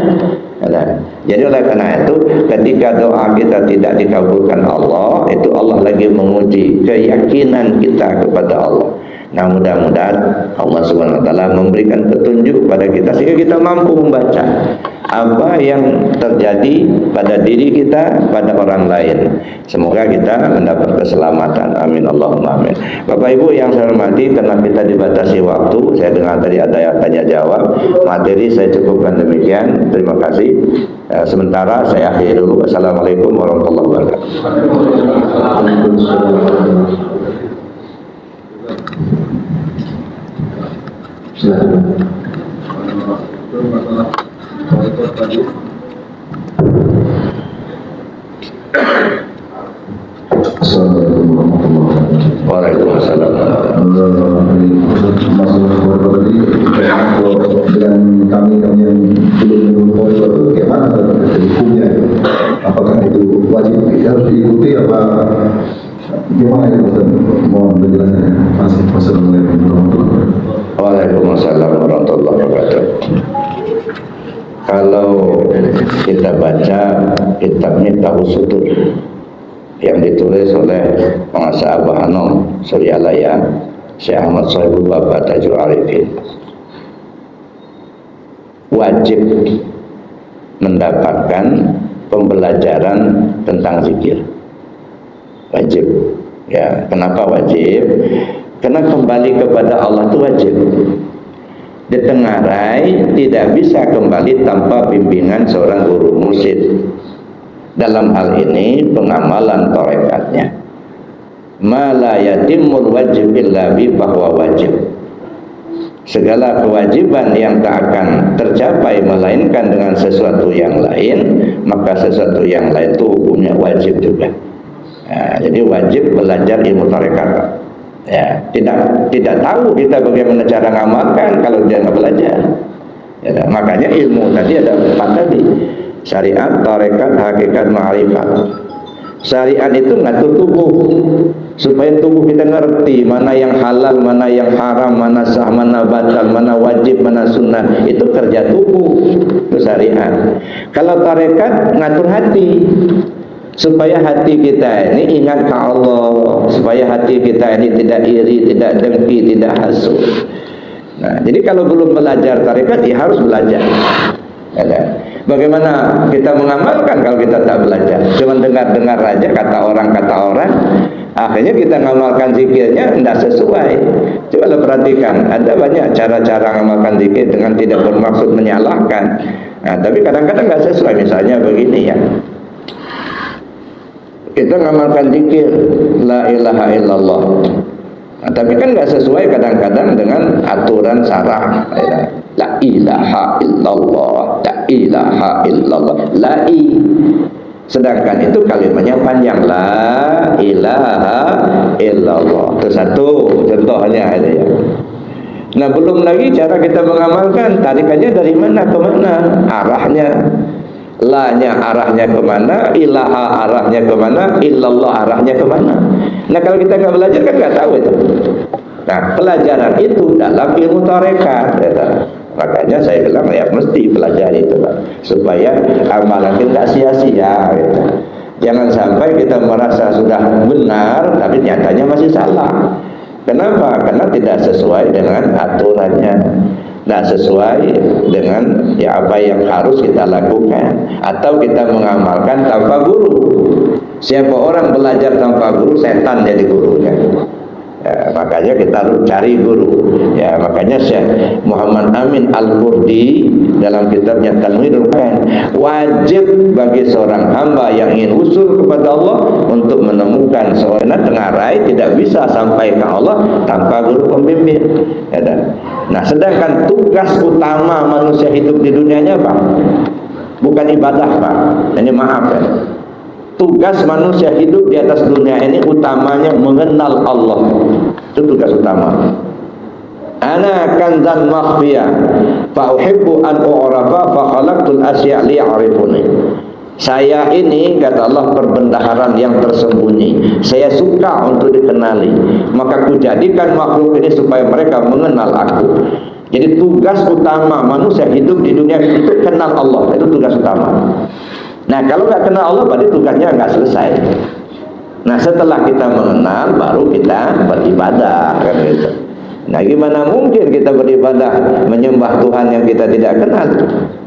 Nah, jadi oleh karena itu, ketika doa kita tidak dikabulkan Allah, itu Allah lagi menguji keyakinan kita kepada Allah. Nah, mudah-mudahan Allah Subhanahu wa taala memberikan petunjuk pada kita sehingga kita mampu membaca apa yang terjadi pada diri kita, pada orang lain. Semoga kita mendapat keselamatan. Amin Allahumma amin. Bapak Ibu yang saya hormati, karena kita dibatasi waktu, saya dengar tadi ada yang tanya jawab, materi saya cukupkan demikian. Terima kasih. Sementara saya akhiri dulu. Assalamualaikum warahmatullahi wabarakatuh. Assalamualaikum warahmatullahi wabarakatuh. Waalaikumsalam. Masalah tadi dengan kami yang belum menemukan itu bagaimana dari hukumnya? Apakah itu wajib harus diikuti apa? Gimana ya Ustaz? Mohon penjelasannya. Wassalamualaikum warahmatullahi wabarakatuh. Waalaikumsalam warahmatullahi wabarakatuh. Kalau kita baca kitab Miftahus Sudur yang ditulis oleh pengasas Abah Hanom Suryalaya, Syekh Ahmad Sohibul Baba Tajul Arifin, wajib mendapatkan pembelajaran tentang zikir. Wajib. Ya, kenapa wajib? Karena kembali kepada Allah itu wajib. Ditengarai tidak bisa kembali tanpa bimbingan seorang guru mursyid. Dalam hal ini pengamalan tarekatnya. Ma la yatimul wajib illa bi bahwa wajib. Segala kewajiban yang tak akan tercapai melainkan dengan sesuatu yang lain, maka sesuatu yang lain itu hukumnya wajib juga. Nah, jadi wajib belajar ilmu tarekat. Ya, tidak tahu kita bagaimana cara ngamalkan kalau dia nggak belajar. Ya, makanya ilmu tadi ada 4 tadi. Syariat, tarekat, hakikat, ma'rifat. Syariat itu ngatur tubuh supaya tubuh kita ngerti mana yang halal, mana yang haram, mana sah, mana batal, mana wajib, mana sunnah. Itu kerja tubuh, itu syariat. Kalau tarekat ngatur hati supaya hati kita ini ingat ke Allah, supaya hati kita ini tidak iri, tidak dengki, tidak hasud. Nah, jadi kalau belum belajar tarekat, ya harus belajar. Bagaimana kita mengamalkan kalau kita tak belajar? Cuma dengar-dengar aja kata orang, akhirnya kita mengamalkan zikirnya tidak sesuai. Coba perhatikan, ada banyak cara-cara mengamalkan zikir dengan tidak bermaksud menyalahkan. Nah, tapi kadang-kadang nggak sesuai. Misalnya begini ya, kita mengamalkan zikir la ilaha illallah, nah, tapi kan nggak sesuai kadang-kadang dengan aturan syara. La ilaha illallah, la ilaha illallah, la i. Sedangkan itu kalimatnya panjang, la ilaha illallah. Itu satu contohnya ada ya. Nah, belum lagi cara kita mengamalkan, tarikannya dari mana ke mana, arahnya. La-nya arahnya ke mana, ilaha arahnya ke mana, illallah arahnya ke mana. Nah, kalau kita nggak belajar kan nggak tahu itu. Nah, pelajaran itu dalam ilmu tarekat. Makanya saya bilang ya mesti pelajari itu Pak, supaya amalan kita sia-sia gitu. Jangan sampai kita merasa sudah benar tapi nyatanya masih salah. Kenapa? Karena tidak sesuai dengan aturannya, tidak sesuai dengan ya apa yang harus kita lakukan, atau kita mengamalkan tanpa guru. Siapa orang belajar tanpa guru, setan jadi gurunya. Ya, makanya kita harus cari guru. Ya, makanya Syekh Muhammad Amin Al-Qurdi dalam kitabnya Tanwirul Qayan, wajib bagi seorang hamba yang ingin usul kepada Allah untuk menemukan seorang tengarai, tidak bisa sampai ke Allah tanpa guru pembimbing. Ya, nah, sedangkan tugas utama manusia hidup di dunianya apa? Bukan ibadah Pak. Ini maaf ya. Tugas manusia hidup di atas dunia ini utamanya mengenal Allah. Itu tugas utama. Ana kanzan makhfiyah fa uhibbu an u'rafa fa khalaqtul asya' liya'rifuni. Saya ini, kata Allah, perbendaharaan yang tersembunyi. Saya suka untuk dikenali, maka kujadikan makhluk ini supaya mereka mengenal aku. Jadi tugas utama manusia hidup di dunia itu kenal Allah. Itu tugas utama. Nah, kalau nggak kenal Allah berarti tugasnya nggak selesai. Nah, setelah kita mengenal baru kita beribadah kan gitu. Nah, gimana mungkin kita beribadah menyembah Tuhan yang kita tidak kenal?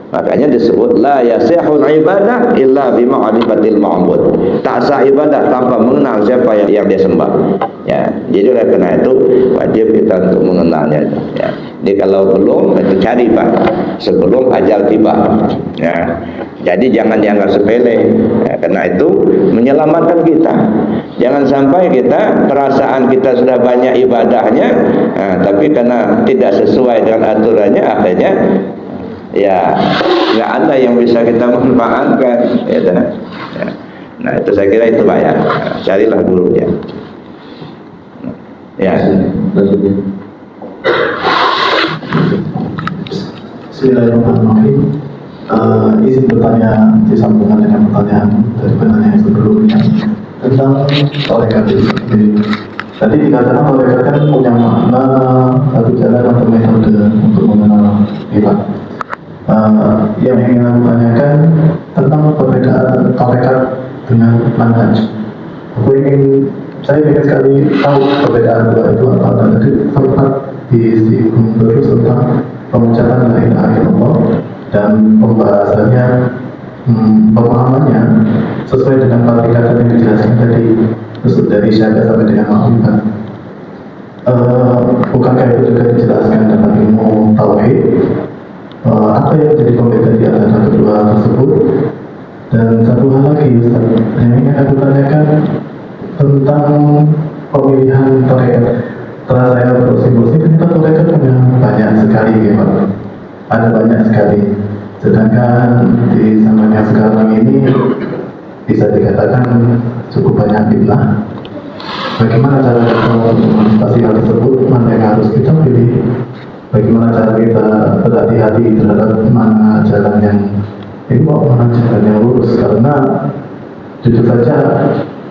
Makanya disebut la yasihul ibadah illa bima'rifatil ma'bud. Tak sah ibadah tanpa mengenal siapa yang dia sembah. Ya, jadi oleh karena itu wajib kita untuk mengenalnya. Ya. Jadi kalau belum, itu cari Pak sebelum ajal tiba. Ya. Jadi jangan dianggap sepele. Ya, karena itu menyelamatkan kita. Jangan sampai kita perasaan kita sudah banyak ibadahnya, tapi karena tidak sesuai dengan aturannya akhirnya ya nggak ada yang bisa kita manfaatkan. Ya. Nah, itu saya kira itu Pak ya. Carilah gurunya. Ya. Bismillahirrahmanirrahim. Izin bertanya disambungkan dengan pertanyaan dari penanya yang sebelumnya tentang tarekat itu sendiri. Tadi dikatakan tarekat kan punya makna satu jalan atau metode untuk mengenal kita. Yang ingin aku tanyakan tentang perbedaan tarekat dengan manhaj. Saya ingin sekali tahu perbedaan dua itu apa. Tadi sempat disinggung terus tentang pengucapan la ilaha illallah dan pembahasannya, pemahamannya sesuai dengan kata-kata yang dijelaskan tadi, dari syahadat sampai dengan makrifat. Bukankah itu juga dijelaskan dalam ilmu tauhid? Apa yang menjadi pembeda di antara kedua tersebut? Dan satu hal lagi, Ustaz, yang ingin aku tanyakan tentang pemilihan tarekat. Setelah saya browsing-browsing, ternyata tarekat punya banyak sekali, ya Pak. Ada banyak sekali. Sedangkan di zaman yang sekarang ini bisa dikatakan cukup banyak fitnah. Bagaimana cara kita untuk mengatasi hal tersebut? Mana yang harus kita pilih? Bagaimana cara kita berhati-hati terhadap mana jalan yang ilmu, mana jalan yang lurus? Karena jujur saja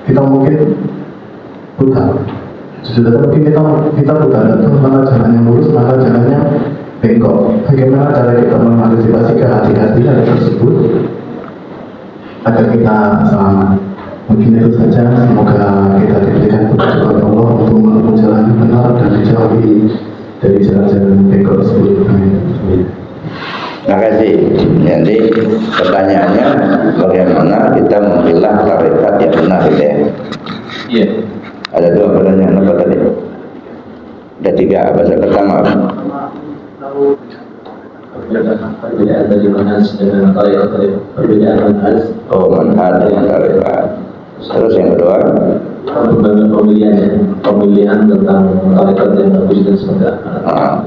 kita mungkin buta. Jujur saja mungkin kita buta dan mana jalan yang lurus, mana jalannya bengkok. Bagaimana cara kita mengantisipasi kehati-hatian tersebut agar kita selamat? Mungkin itu saja. Semoga kita diberikan petunjuk Allah untuk menempuh jalan yang benar dan dijauhi dari jalan-jalan bengkok tersebut. Amin. Terima kasih. Jadi pertanyaannya bagaimana kita memilah tarekat yang benar gitu ya? Iya. Ada 2 pertanyaan apa tadi? Ada 3 apa saya pertama? Perbedaan dari manhaj dengan tarekat tadi. Perbedaan manhaj. Oh, manhaj dengan tarekat. Terus yang kedua? Pemilihan tentang tarekat yang bagus dan seperti apa.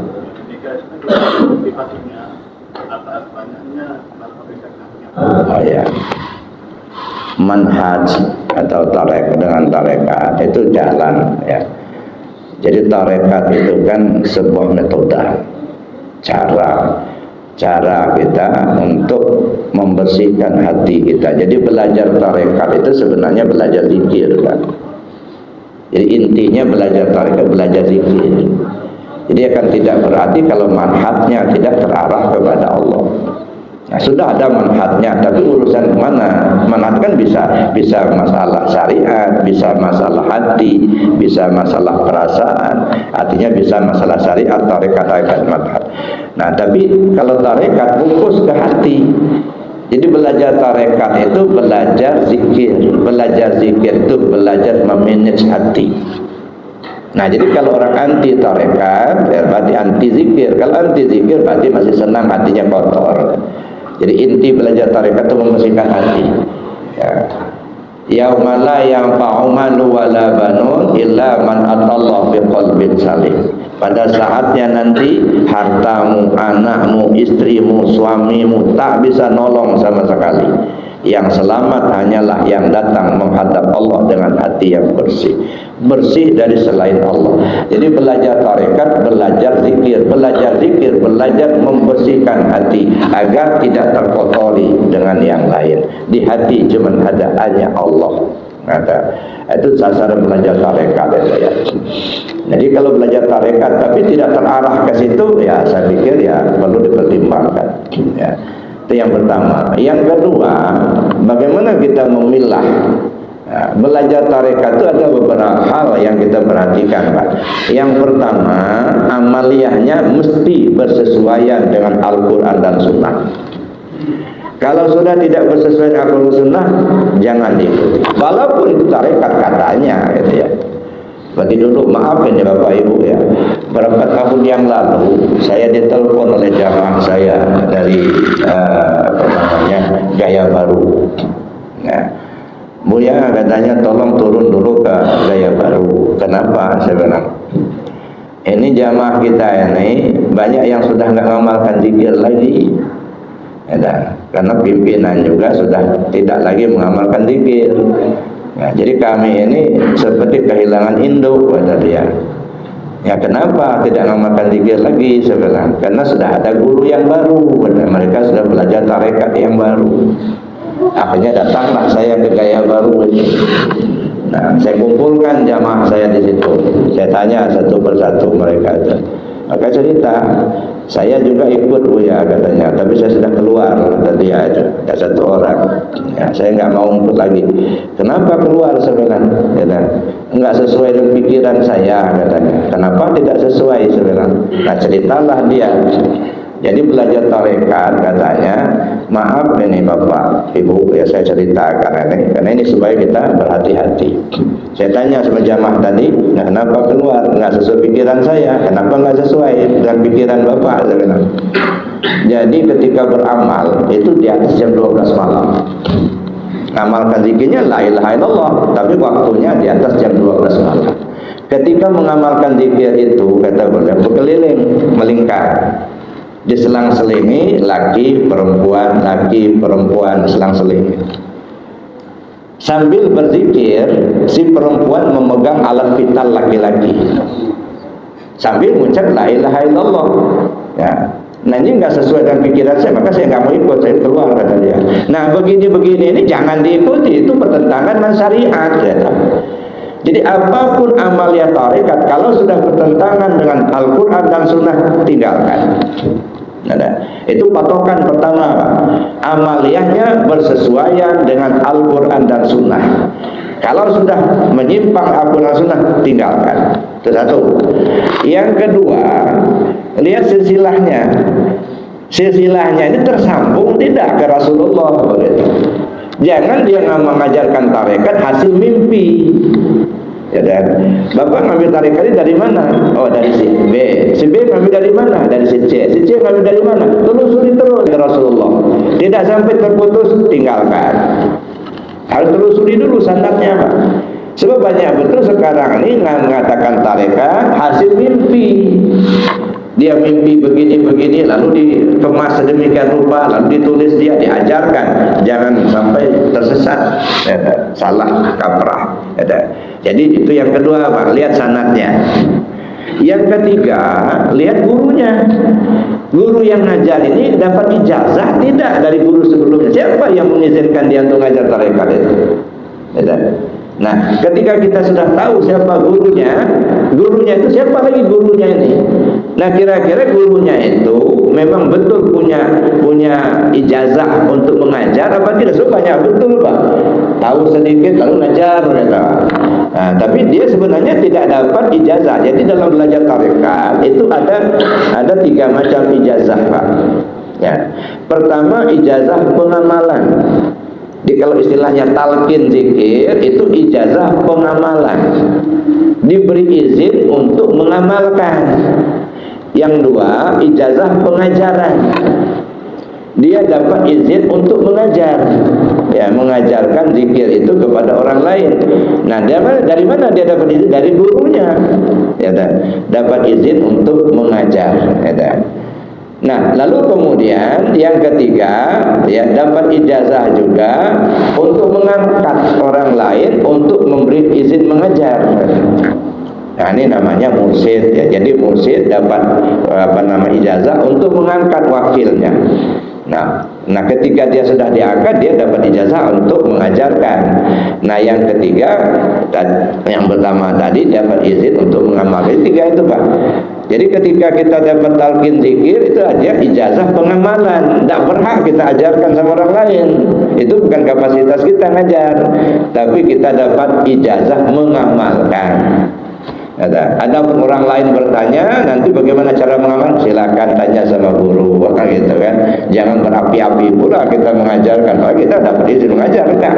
Oh ya, manhaj atau tarekat dengan tarekat itu jalan ya. Jadi tarekat itu kan sebuah metode, cara kita untuk membersihkan hati kita. Jadi belajar tarekat itu sebenarnya belajar zikir kan. Jadi intinya belajar tarekat, belajar zikir. Jadi akan tidak berarti kalau manhajnya tidak terarah kepada Allah. Nah, sudah ada manhajnya, tapi urusan mana? Manhaj kan bisa masalah syariat, bisa masalah hati, bisa masalah perasaan, artinya bisa masalah syariat, tarekat manhaj. Nah, tapi kalau tarekat fokus ke hati. Jadi belajar tarekat itu belajar zikir itu belajar memanage hati. Nah, jadi kalau orang anti tarekat, berarti anti zikir. Kalau anti zikir berarti masih senang, hatinya kotor. Jadi inti belajar tarekat itu membersihkan hati. Ya. Yauma la yanfa'u malun wala banun illa man atallah biqalbin salim. Pada saatnya nanti hartamu, anakmu, istrimu, suamimu tak bisa nolong sama sekali. Yang selamat hanyalah yang datang menghadap Allah dengan hati yang bersih, bersih dari selain Allah. Jadi belajar tarekat, belajar zikir, belajar membersihkan hati agar tidak terkotori dengan yang lain. Di hati cuma ada hanya Allah. Itu sasaran belajar tarekat ya. Jadi kalau belajar tarekat tapi tidak terarah ke situ, ya saya pikir ya perlu dipertimbangkan. Ya. Itu yang pertama. Yang kedua, bagaimana kita memilah? Nah, belajar tarekat itu ada beberapa hal yang kita perhatikan, Pak. Yang pertama, amaliyahnya mesti bersesuaian dengan Al-Quran dan Sunnah. Kalau sudah tidak bersesuaian dengan Al-Quran dan Sunnah, jangan diikuti. Walaupun itu tarekat katanya, gitu ya. Bagi dulu, maaf ini Bapak Ibu ya, berapa tahun yang lalu saya ditelepon oleh jamaah saya dari Gaya Baru. Nah, Buya katanya tolong turun dulu ke Gaya Baru. Kenapa? Saya bilang, ini jamaah kita ini banyak yang sudah nggak ngamalkan zikir lagi. Ya, karena pimpinan juga sudah tidak lagi mengamalkan zikir. Ya, jadi kami ini seperti kehilangan induk, kata dia. Ya, kenapa tidak mengamalkan zikir lagi? Saya bilang, karena sudah ada guru yang baru, mereka sudah belajar tarekat yang baru. Akhirnya datanglah saya ke Gaya Baru ini. Nah, saya kumpulkan jamaah saya di situ. Saya tanya satu persatu mereka itu. Maka cerita, saya juga ikut Buya katanya, tapi saya sudah keluar tadi ada satu orang. Ya, saya nggak mau ikut lagi. Kenapa keluar? Saya bilang, nggak sesuai dengan pikiran saya katanya. Kenapa tidak sesuai? Saya bilang. Nah, ceritalah dia. Jadi belajar tarekat katanya, maaf ini Bapak, Ibu, ya saya ceritakan ini, karena ini supaya kita berhati-hati. Saya tanya sama jamaah tadi, nah, kenapa keluar? Nggak sesuai pikiran saya. Kenapa nggak sesuai dengan pikiran Bapak? Saya bilang. Jadi ketika beramal itu di atas jam 12 malam. Amalkan zikirnya la ilaha illallah, tapi waktunya di atas jam 12 malam. Ketika mengamalkan zikir itu, kata beliau, berkeliling, melingkar. Diselang-selingi laki perempuan selang-selingi. Sambil berzikir, si perempuan memegang alat vital laki-laki sambil mengucap la ilaha illallah. Ya. Nah, ini nggak sesuai dengan pikiran saya, maka saya nggak mau ikut, saya keluar, kata dia. Nah, begini ini jangan diikuti, itu bertentangan dengan syariat, kata. Jadi apapun amalia tarekat kalau sudah bertentangan dengan Al-Quran dan Sunnah, tinggalkan. Nah, itu patokan pertama, amaliyahnya bersesuaian dengan Al-Quran dan Sunnah. Kalau sudah menyimpang Al-Quran dan Sunnah, tinggalkan. Itu satu. Yang kedua, lihat silsilahnya. silsilahnya ini tersambung tidak ke Rasulullah begitu. Jangan dia mengajarkan tarekat hasil mimpi. Ya kan? Bapak ngambil tarekat ini dari mana? Oh, dari si B. Si B ngambil dari mana? Dari si C. Si C ngambil dari mana? Telusuri terus ke Rasulullah. Tidak sampai terputus, tinggalkan. Harus telusuri dulu sanadnya, Pak. Sebab banyak betul sekarang ini mengatakan tarekat hasil mimpi. Dia mimpi begini-begini, lalu dikemas sedemikian rupa, lalu ditulis, dia diajarkan. Jangan sampai tersesat, salah kaprah. Jadi itu yang kedua, Pak, lihat sanadnya. Yang ketiga, lihat gurunya. Guru yang ngajar ini dapat ijazah tidak dari guru sebelumnya? Siapa yang mengizinkan dia untuk ngajar tarekat itu? Nah, ketika kita sudah tahu siapa gurunya itu siapa lagi gurunya ini? Nah, kira-kira gurunya itu memang betul punya ijazah untuk mengajar apa tidak? So, banyak betul, Pak. Tahu sedikit lalu ngajar, gitu. Nah, tapi dia sebenarnya tidak dapat ijazah. Jadi dalam belajar tarekat itu ada 3 macam ijazah, Pak. Ya. Pertama, ijazah pengamalan. Jadi kalau istilahnya talqin zikir itu ijazah pengamalan. Diberi izin untuk mengamalkan. Yang 2, ijazah pengajaran. Dia dapat izin untuk mengajar. Ya, mengajarkan zikir itu kepada orang lain. Nah, dari mana dia dapat izin? Dari gurunya. Ya, dapat izin untuk mengajar. Ya, nah, lalu kemudian yang ketiga, ya, dapat ijazah juga untuk mengangkat orang lain untuk memberi izin mengajar. Nah, ini namanya mursyid, ya. Jadi mursyid dapat ijazah untuk mengangkat wakilnya. Nah, ketika dia sudah diangkat, dia dapat ijazah untuk mengajarkan. Nah, yang ketiga, yang pertama tadi dapat izin untuk mengamalkan. 3 itu, Pak. Jadi ketika kita dapat talqin zikir itu aja ijazah pengamalan. Tidak berhak kita ajarkan sama orang lain. Itu bukan kapasitas kita ngajar, tapi kita dapat ijazah mengamalkan. Ada orang lain bertanya, nanti bagaimana cara mengamalkan? Silakan tanya sama guru, gitu kan. Jangan berapi-api pula kita mengajarkan. Oh, kita dapat izin mengajar, enggak?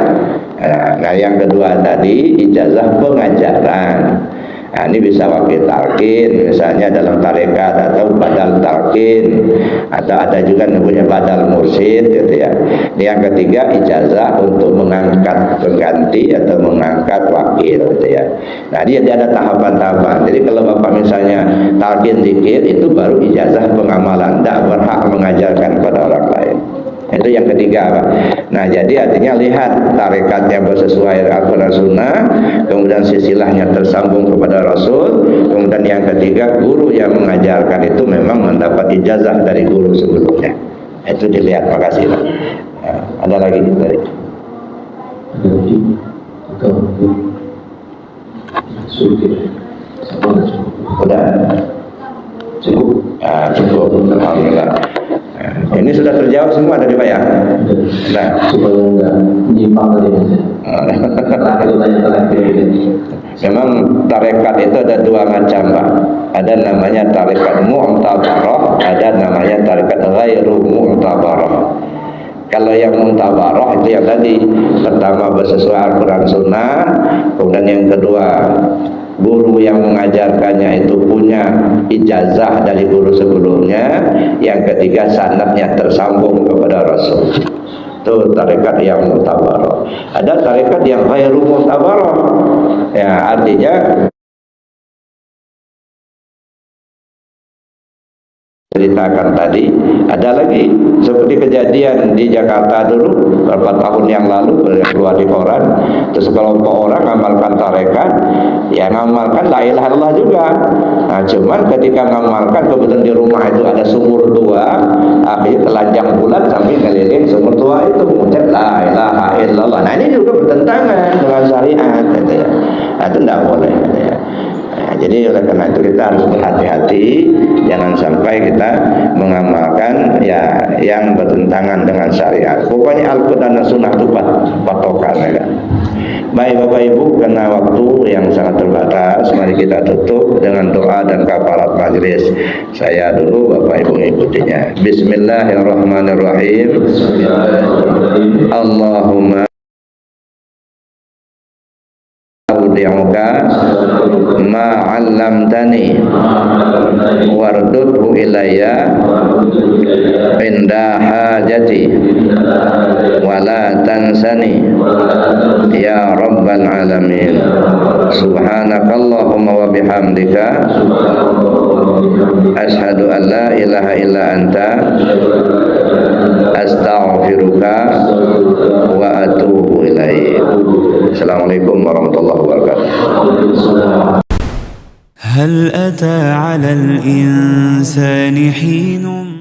Nah, yang kedua tadi ijazah pengajaran. Nah, ini bisa wakil talqin, misalnya dalam tarekat, atau badal talqin, atau ada juga namanya badal mursyid, gitu ya. Yang ketiga, ijazah untuk mengangkat pengganti atau mengangkat wakil, gitu ya. Nah, dia ada tahapan-tahapan. Jadi kalau Bapak misalnya talqin zikir, itu baru ijazah pengamalan, tidak berhak mengajarkan kepada orang lain. Itu yang ketiga, Pak. Nah, jadi artinya lihat tarekat yang bersesuaian Al-Quran Sunnah, kemudian silsilahnya tersambung kepada Rasul, kemudian yang ketiga, guru yang mengajarkan itu memang mendapat ijazah dari guru sebelumnya. Itu dilihat. Makasih, Pak. Nah, ada lagi dari udah cukup. Cukup. Alhamdulillah. Ini sudah terjawab semua tadi, Pak, ya? Nah, supaya enggak nyimpang tadi, Mas. Terakhir terakhir. Memang tarekat itu ada 2 macam, Pak. Ada namanya tarekat mu'tabarah, ada namanya tarekat ghairu mu'tabarah. Kalau yang mu'tabarah itu yang tadi, pertama bersesuaian Al-Quran Sunnah, kemudian yang kedua, guru yang mengajarkannya itu punya ijazah dari guru sebelumnya, yang ketiga sanadnya tersambung kepada Rasul. Itu tarekat yang mu'tabarah. Ada tarekat yang ghairu mu'tabarah. Ya, artinya ceritakan tadi, ada lagi seperti kejadian di Jakarta dulu beberapa tahun yang lalu, keluar di koran, terus sekelompok orang ngamalkan tarekat, ya ngamalkan la ilaha illallah juga. Nah, cuman ketika ngamalkan kebetulan di rumah itu ada sumur tua, akhirnya telanjang bulat sambil ngeliling sumur tua itu mengucap la ilaha illallah. Nah, ini juga bertentangan dengan syariat, gitu ya. Nah, itu tidak boleh, gitu ya. Nah, jadi oleh karena itu kita harus berhati-hati, jangan sampai kita mengamalkan ya yang bertentangan dengan syariat. Pokoknya Al-Quran dan Sunnah itu patokan, ya. Baik Bapak Ibu, karena waktu yang sangat terbatas, mari kita kita tutup dengan doa dan kafarat majlis. Saya dulu, Bapak Ibu ngikutinya. Bismillahirrahmanirrahim. Allahumma audi'uka ma 'allamtani wardudhu ilayya inda hajati wala tansani ya rabbal alamin. Subhanakallahumma wa bihamdika ashhadu an la ilaha illa anta astaghfiruka wa atubu ilaik. Assalamualaikum warahmatullahi wabarakatuh. هل أتى على الإنسان حين